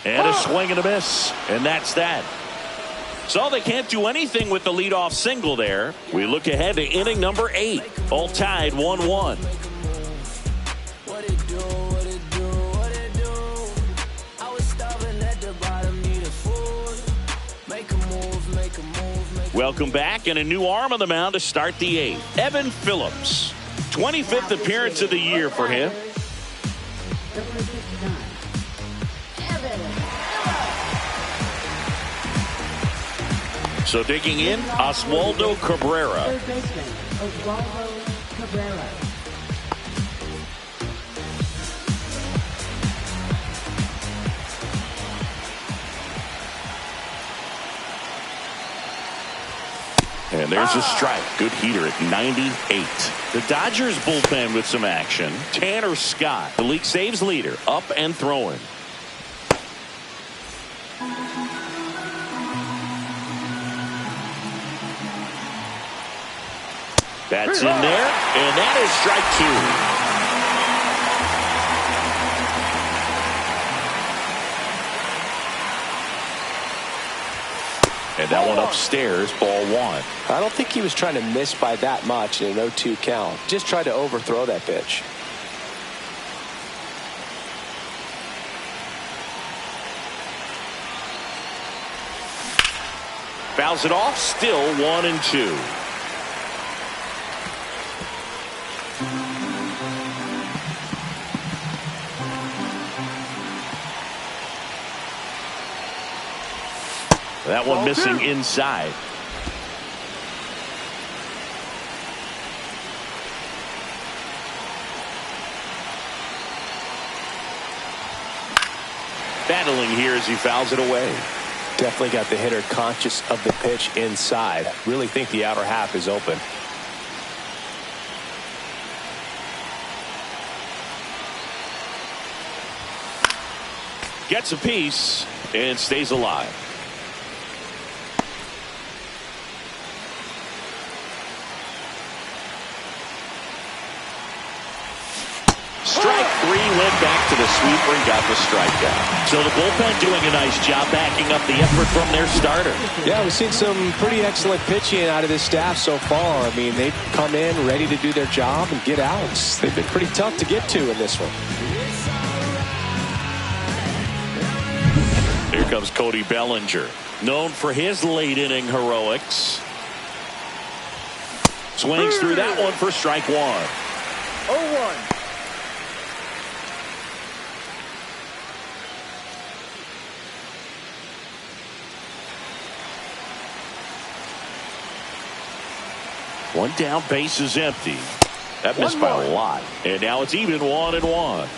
And a swing and a miss, and that's that. So they can't do anything with the leadoff single there. We look ahead to inning number 8, all tied 1-1. Welcome back, and a new arm on the mound to start the 8th. Evan Phillips, 25th appearance of the year for him. So digging in, Oswaldo Cabrera. Third baseman, Oswaldo Cabrera. And there's a strike. Good heater at 98. The Dodgers bullpen with some action. Tanner Scott, the league saves leader, up and throwing. That's in there, and that is strike 2. And that one upstairs, ball 1. I don't think he was trying to miss by that much in an 0-2 count. Just tried to overthrow that pitch. Fouls it off, still 1-2. That one missing inside. Battling here as he fouls it away. Definitely got the hitter conscious of the pitch inside. Really think the outer half is open. Gets a piece and stays alive. Strike three, went back to the sweeper and got the strikeout. So the bullpen doing a nice job backing up the effort from their starter. Yeah, we've seen some pretty excellent pitching out of this staff so far. I mean, they've come in ready to do their job and get outs. They've been pretty tough to get to in this one. Here comes Cody Bellinger, known for his late inning heroics. Swings through that one for strike one. 0-1. One down, base is empty. That missed by a lot. And now it's even 1-1.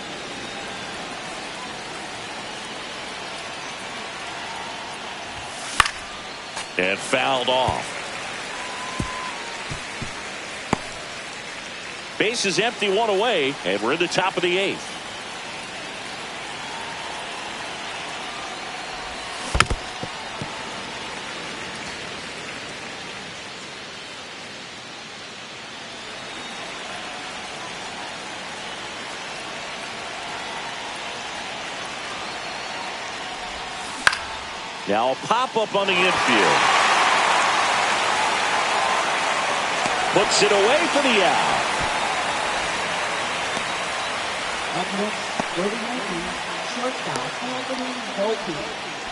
And fouled off. Base is empty, one away, and we're in the top of the eighth. Now a pop-up on the infield. Puts it away for the out.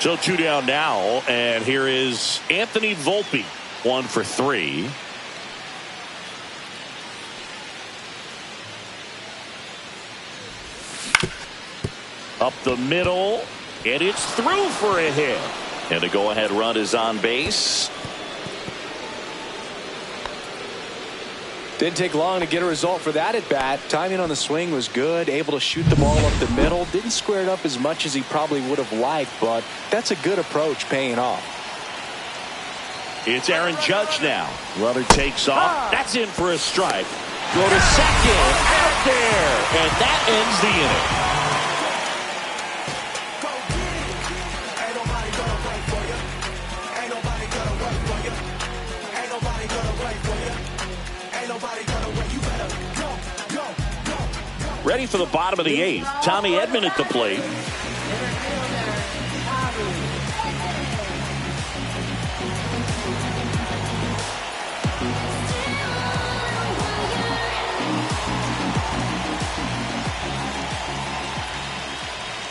So two down now, and here is Anthony Volpe, 1 for 3. Up the middle, and it's through for a hit. And the go-ahead run is on base. Didn't take long to get a result for that at bat. Timing on the swing was good. Able to shoot the ball up the middle. Didn't square it up as much as he probably would have liked, but that's a good approach paying off. It's Aaron Judge now. Runner takes off. That's in for a strike. Go to second. Out there. And that ends the inning. Ready for the bottom of the eighth. Tommy Edman at the plate.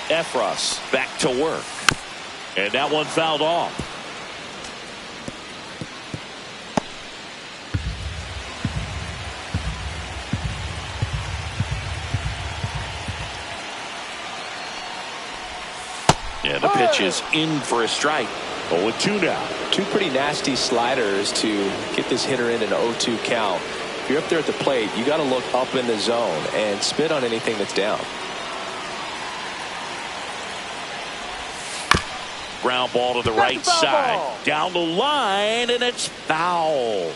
Efros back to work. And that one fouled off. And the pitch is in for a strike. 0-2 now. Two pretty nasty sliders to get this hitter in an 0-2 count. If you're up there at the plate, you got to look up in the zone and spit on anything that's down. Ground ball to the right side. Down the line, and it's foul.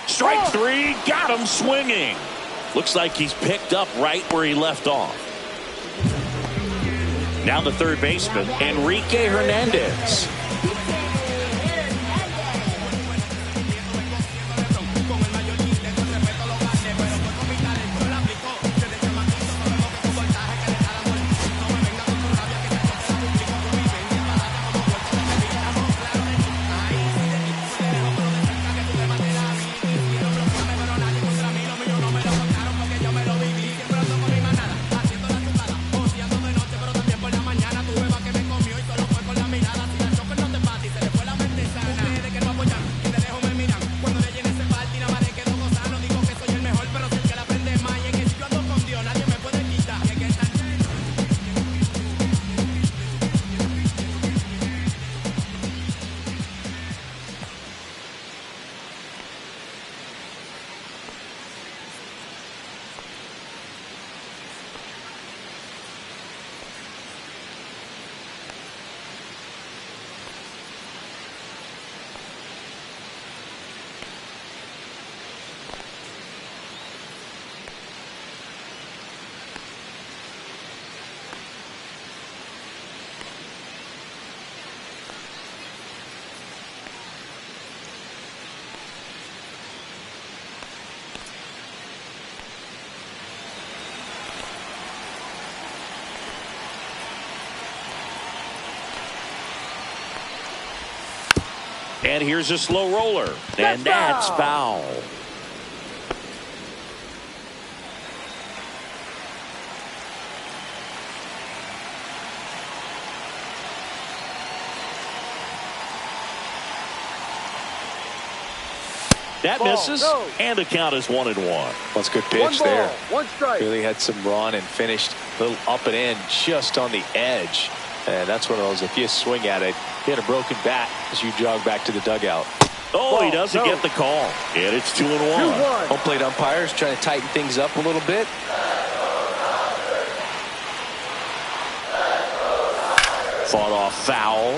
Strike three, got him swinging. Looks like he's picked up right where he left off. Now the third baseman, Enrique Hernandez. And here's a slow roller. And that's foul. That misses, and the count is 1-1. That's a good pitch there. One strike. Really had some run and finished a little up and in just on the edge. And that's one of those, if you swing at it, hit a broken bat as you jog back to the dugout. Oh, he doesn't get the call. And it's 2-1. Home plate umpires trying to tighten things up a little bit. Fought off foul.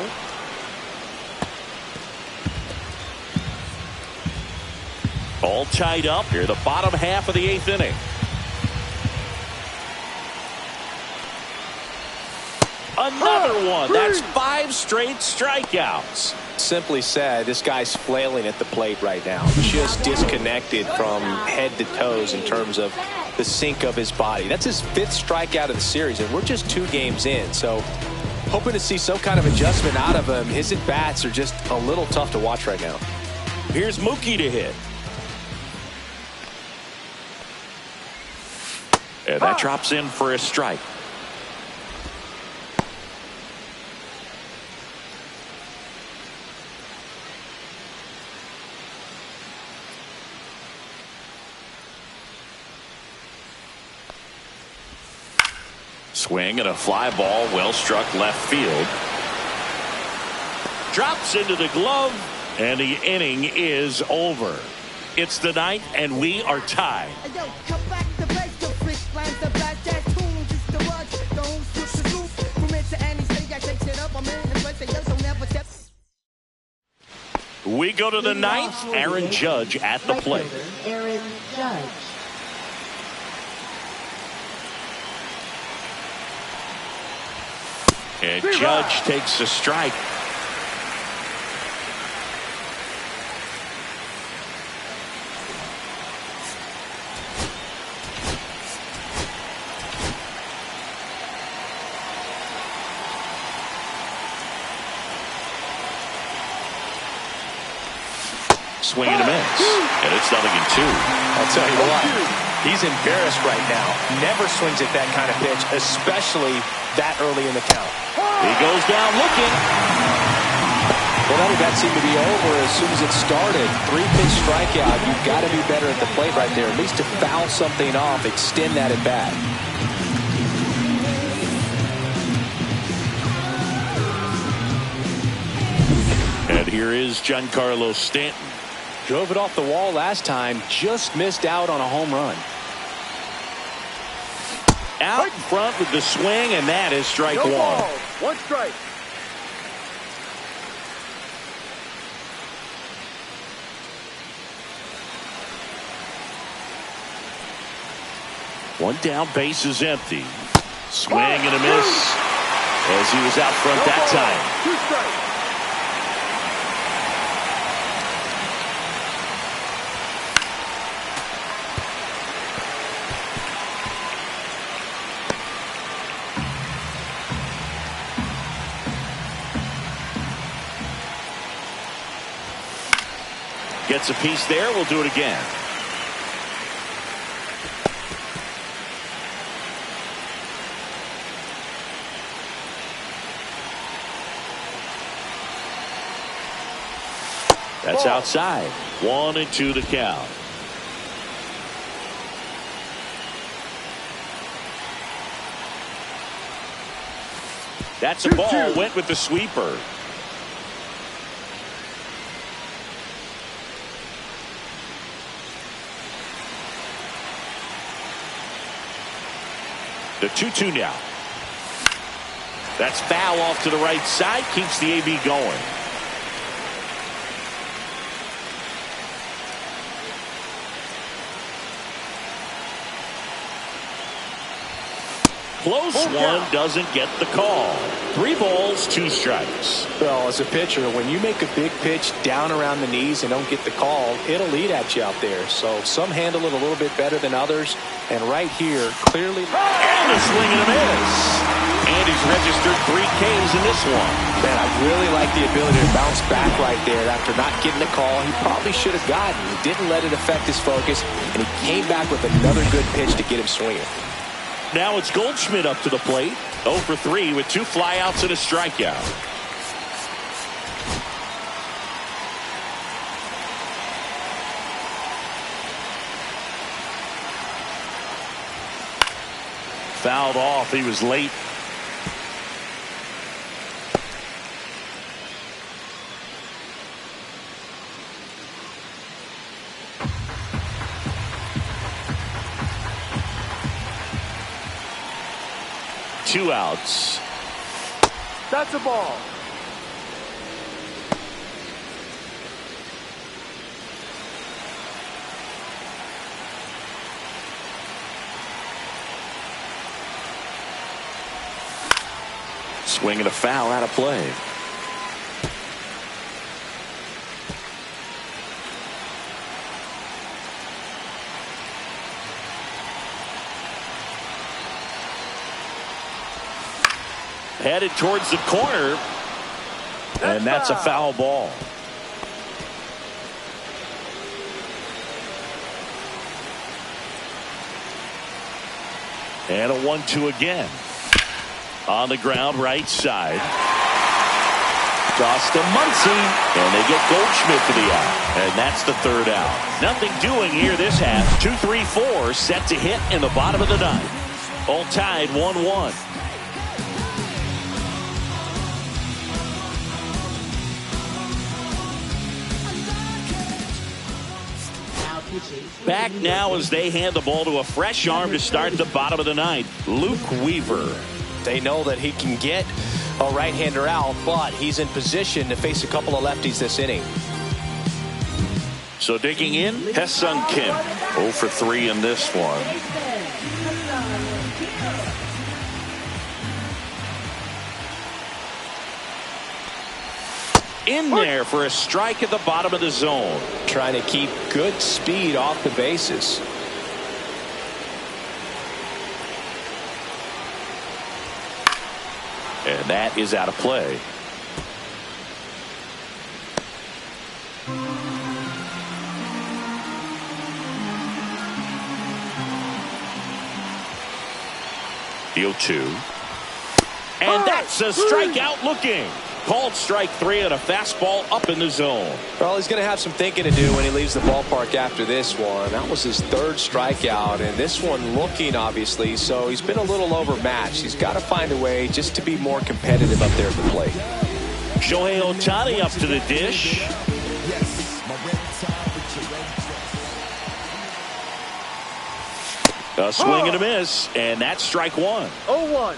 All tied up here, the bottom half of the 8th inning. Another one. That's 5 straight strikeouts. Simply said, this guy's flailing at the plate right now. Just disconnected from head to toes in terms of the sink of his body. That's his 5th strikeout of the series, and we're just 2 games in. So hoping to see some kind of adjustment out of him. His at-bats are just a little tough to watch right now. Here's Mookie to hit. And that drops in for a strike. Swing and a fly ball, well struck left field. Drops into the glove, and the inning is over. It's the 9th, and we are tied. We go to the 9th. Aaron Judge at the plate. Aaron Judge. And Judge takes a strike. Swing and a miss. And it's 0-2. I'll tell you what, he's embarrassed right now. Never swings at that kind of pitch, especially that early in the count. He goes down looking. Well, that at-bat seemed to be over as soon as it started. 3-pitch strikeout. You've got to be better at the plate right there. At least to foul something off, extend that at-bat. And here is Giancarlo Stanton. Drove it off the wall last time, just missed out on a home run. Out in front with the swing, and that is strike 1. One strike. One down, base is empty. Swing and a miss as he was out front that time. 2 strikes. Gets a piece there. We'll do it again. That's outside. 1-2 the count. That's a ball. Went with the sweeper. The 2-2 now. That's foul off to the right side. Keeps the AB going. Close one, doesn't get the call. 3 balls, 2 strikes. Well, as a pitcher, when you make a big pitch down around the knees and don't get the call, it'll eat at you out there. So some handle it a little bit better than others. And right here, clearly. And a swing and a miss. And he's registered 3 Ks in this one. Man, I really like the ability to bounce back right there after not getting a call he probably should have gotten. He didn't let it affect his focus, and he came back with another good pitch to get him swinging. Now it's Goldschmidt up to the plate. 0 for 3 with 2 flyouts and a strikeout. Fouled off. He was late. Two outs. That's a ball. Swinging a foul out of play. Headed towards the corner. And that's a foul ball. And a 1-2 again. On the ground, right side. Toss to Muncy. And they get Goldschmidt to the out. And that's the 3rd out. Nothing doing here this half. 2-3-4 set to hit in the bottom of the 9th. All tied 1-1. Back now as they hand the ball to a fresh arm to start the bottom of the 9th. Luke Weaver. They know that he can get a right-hander out, but he's in position to face a couple of lefties this inning. So digging in, Hesung Kim. 0 for 3 in this one. In there for a strike at the bottom of the zone. Trying to keep good speed off the bases. And that is out of play. The 0-2. And that's a strikeout looking. Called strike 3 and a fastball up in the zone. Well, he's going to have some thinking to do when he leaves the ballpark after this one. That was his 3rd strikeout, and this one looking, obviously, so he's been a little overmatched. He's got to find a way just to be more competitive up there at the plate. Shohei Ohtani up to the dish. A swing and a miss, and that's strike 1. 0-1.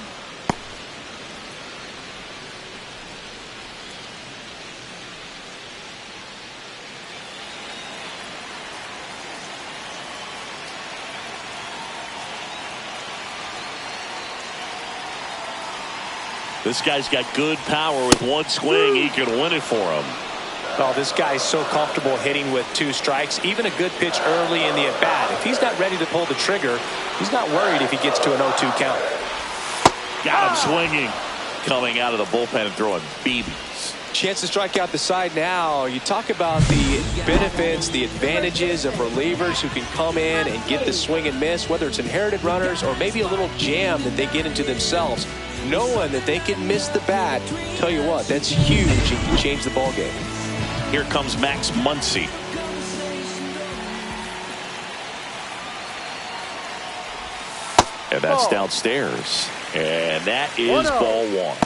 This guy's got good power. With one swing, he can win it for him. Oh, this guy's so comfortable hitting with 2 strikes. Even a good pitch early in the at-bat. If he's not ready to pull the trigger, he's not worried if he gets to an 0-2 count. Got him swinging. Coming out of the bullpen and throwing BBs. Chance to strike out the side now. You talk about the benefits, the advantages of relievers who can come in and get the swing and miss, whether it's inherited runners or maybe a little jam that they get into themselves. Knowing that they can miss the bat, tell you what, that's huge and can change the ball game. Here comes Max Muncy. And that's downstairs. And that is ball 1.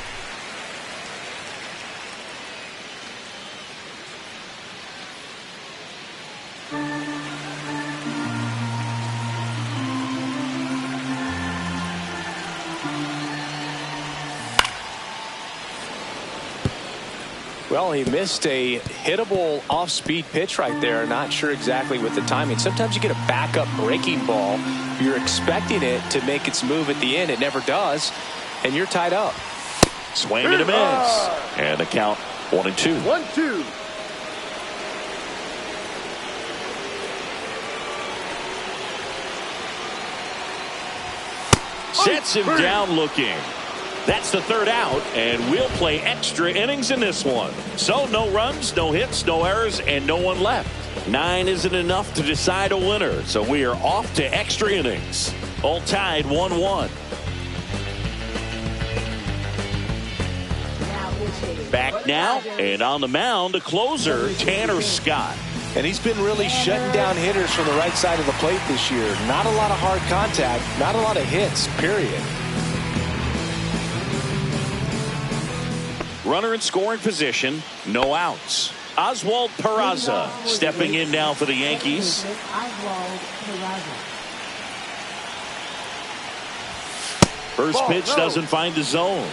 Well, he missed a hittable off-speed pitch right there. Not sure exactly with the timing. Sometimes you get a backup breaking ball. You're expecting it to make its move at the end. It never does. And you're tied up. Swing and a miss. And the count 1-2. 1-2. Sets him down looking. That's the third out, and we'll play extra innings in this one. So no runs, no hits, no errors, and no one left. 9 isn't enough to decide a winner, so we are off to extra innings. All tied 1-1. Back now, and on the mound, the closer, Tanner Scott. And he's been really shutting down hitters from the right side of the plate this year. Not a lot of hard contact, not a lot of hits, period. Runner in scoring position, no outs. Oswald Peraza stepping in now for the Yankees. First pitch doesn't find the zone.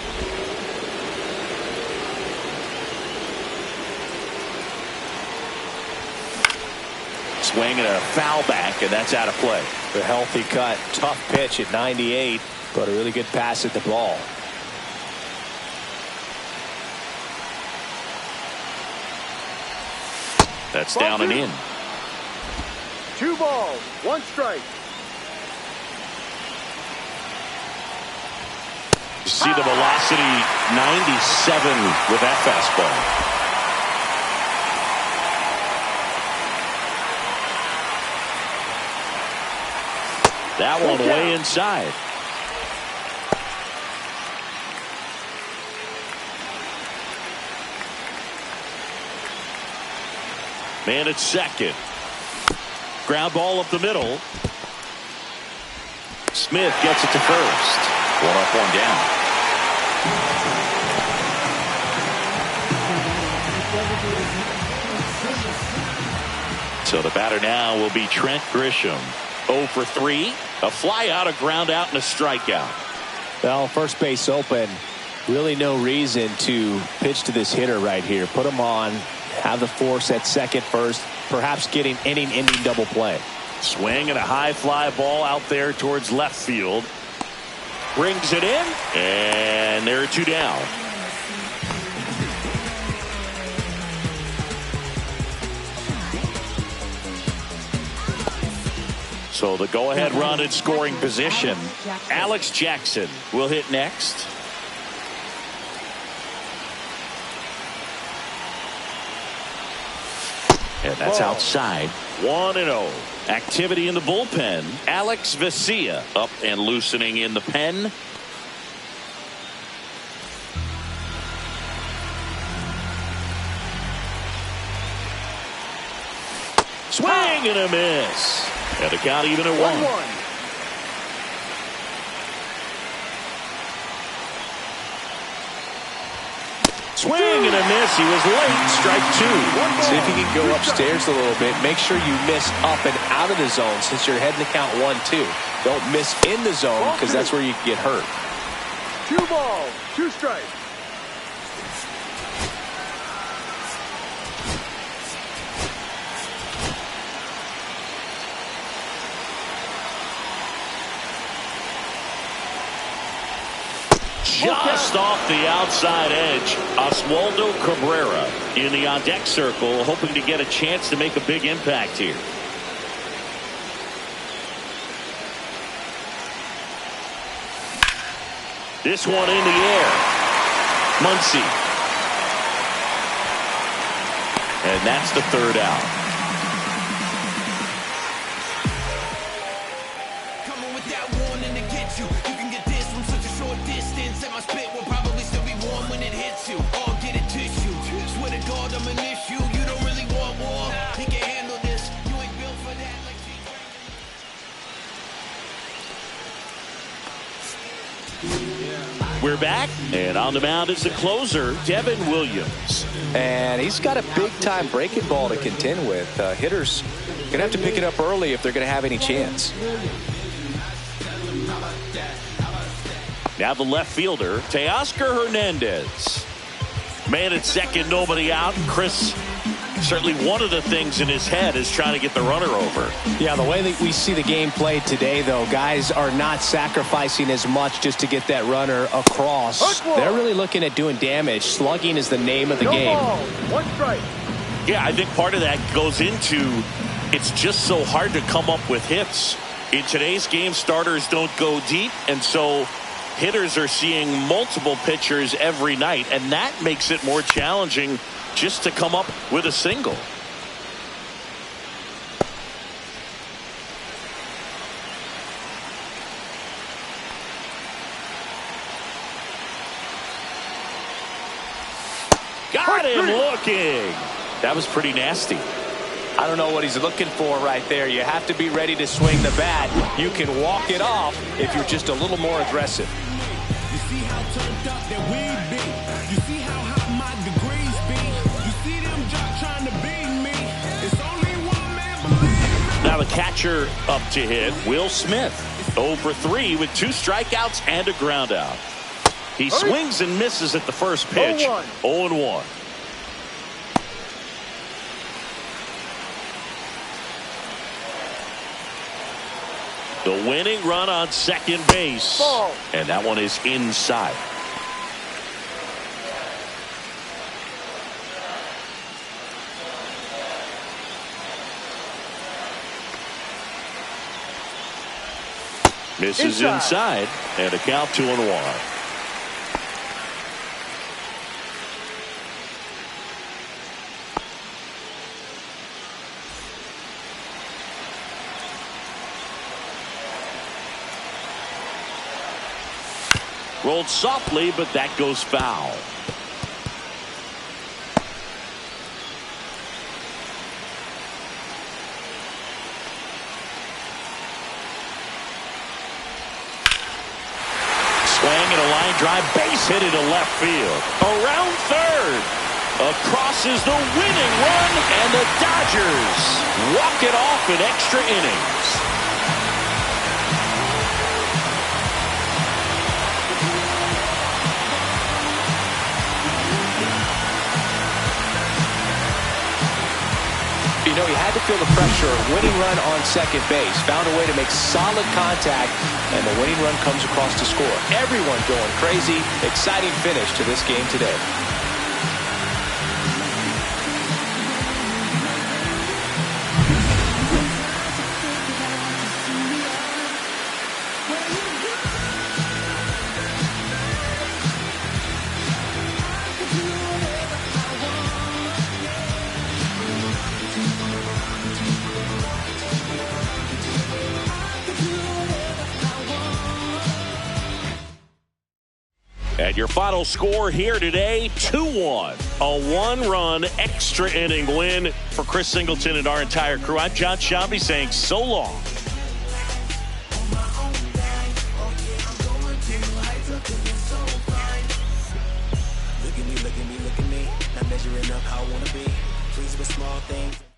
Swing and a foul back, and that's out of play. A healthy cut, tough pitch at 98, but a really good pass at the ball. That's down and in. 2 balls, 1 strike. You see the velocity 97 with that fastball. That one way inside. Man at second. Ground ball up the middle. Smith gets it to first. 1 up, 1 down. So the batter now will be Trent Grisham. 0 for 3. A fly out, a ground out, and a strikeout. Well, first base open. Really no reason to pitch to this hitter right here. Put him on. Have the force at second first. Perhaps getting inning-ending double play. Swing and a high fly ball out there towards left field. Brings it in. And there are 2 down. So the go-ahead run in scoring position. Alex Jackson will hit next. And that's outside. 1-0. Activity in the bullpen. Alex Vesia up and loosening in the pen. Swing and a miss. And the count even at 1-1. Swing and a miss. He was late. Strike 2. See if you can go upstairs a little bit. Make sure you miss up and out of the zone since you're heading to count 1-2. Don't miss in the zone because that's where you can get hurt. 2 balls, 2 strikes. Just off the outside edge, Oswaldo Cabrera in the on-deck circle, hoping to get a chance to make a big impact here. This one in the air. Muncy. And that's the third out. We're back, and on the mound is the closer, Devin Williams. And he's got a big-time breaking ball to contend with. Hitters going to have to pick it up early if they're going to have any chance. Now the left fielder, Teoscar Hernandez. Man at second, nobody out. Chris, certainly one of the things in his head is trying to get the runner over. Yeah, the way that we see the game played today, though, guys are not sacrificing as much just to get that runner across. They're really looking at doing damage. Slugging is the name of the game. Ball, 1 strike. Yeah, I think part of that goes into it's just so hard to come up with hits. In today's game, starters don't go deep, and so Hitters are seeing multiple pitchers every night, and that makes it more challenging just to come up with a single. Got him looking. That was pretty nasty. I don't know what he's looking for right there. You have to be ready to swing the bat. You can walk it off if you're just a little more aggressive. You see how turned up that we be. You see how hot my degrees be. You see them just trying to beat me. It's only one man, believe me. Now the catcher up to hit, Will Smith. 0 for 3 with 2 strikeouts and a ground out. He swings and misses at the first pitch. 0-1. The winning run on second base. Ball. And that one is inside. Misses inside. And a count 2-1. Rolled softly, but that goes foul. Swing and a line drive, base hit into left field. Around third. Across is the winning run, and the Dodgers walk it off in extra innings. You know, he had to feel the pressure. Winning run on second base. Found a way to make solid contact, and the winning run comes across to score. Everyone going crazy. Exciting finish to this game today. And your final score here today, 2-1. A one-run extra inning win for Chris Singleton and our entire crew. I'm John Sciambi saying so long. Look at me, not measuring up how I want to be. Pleased with small things.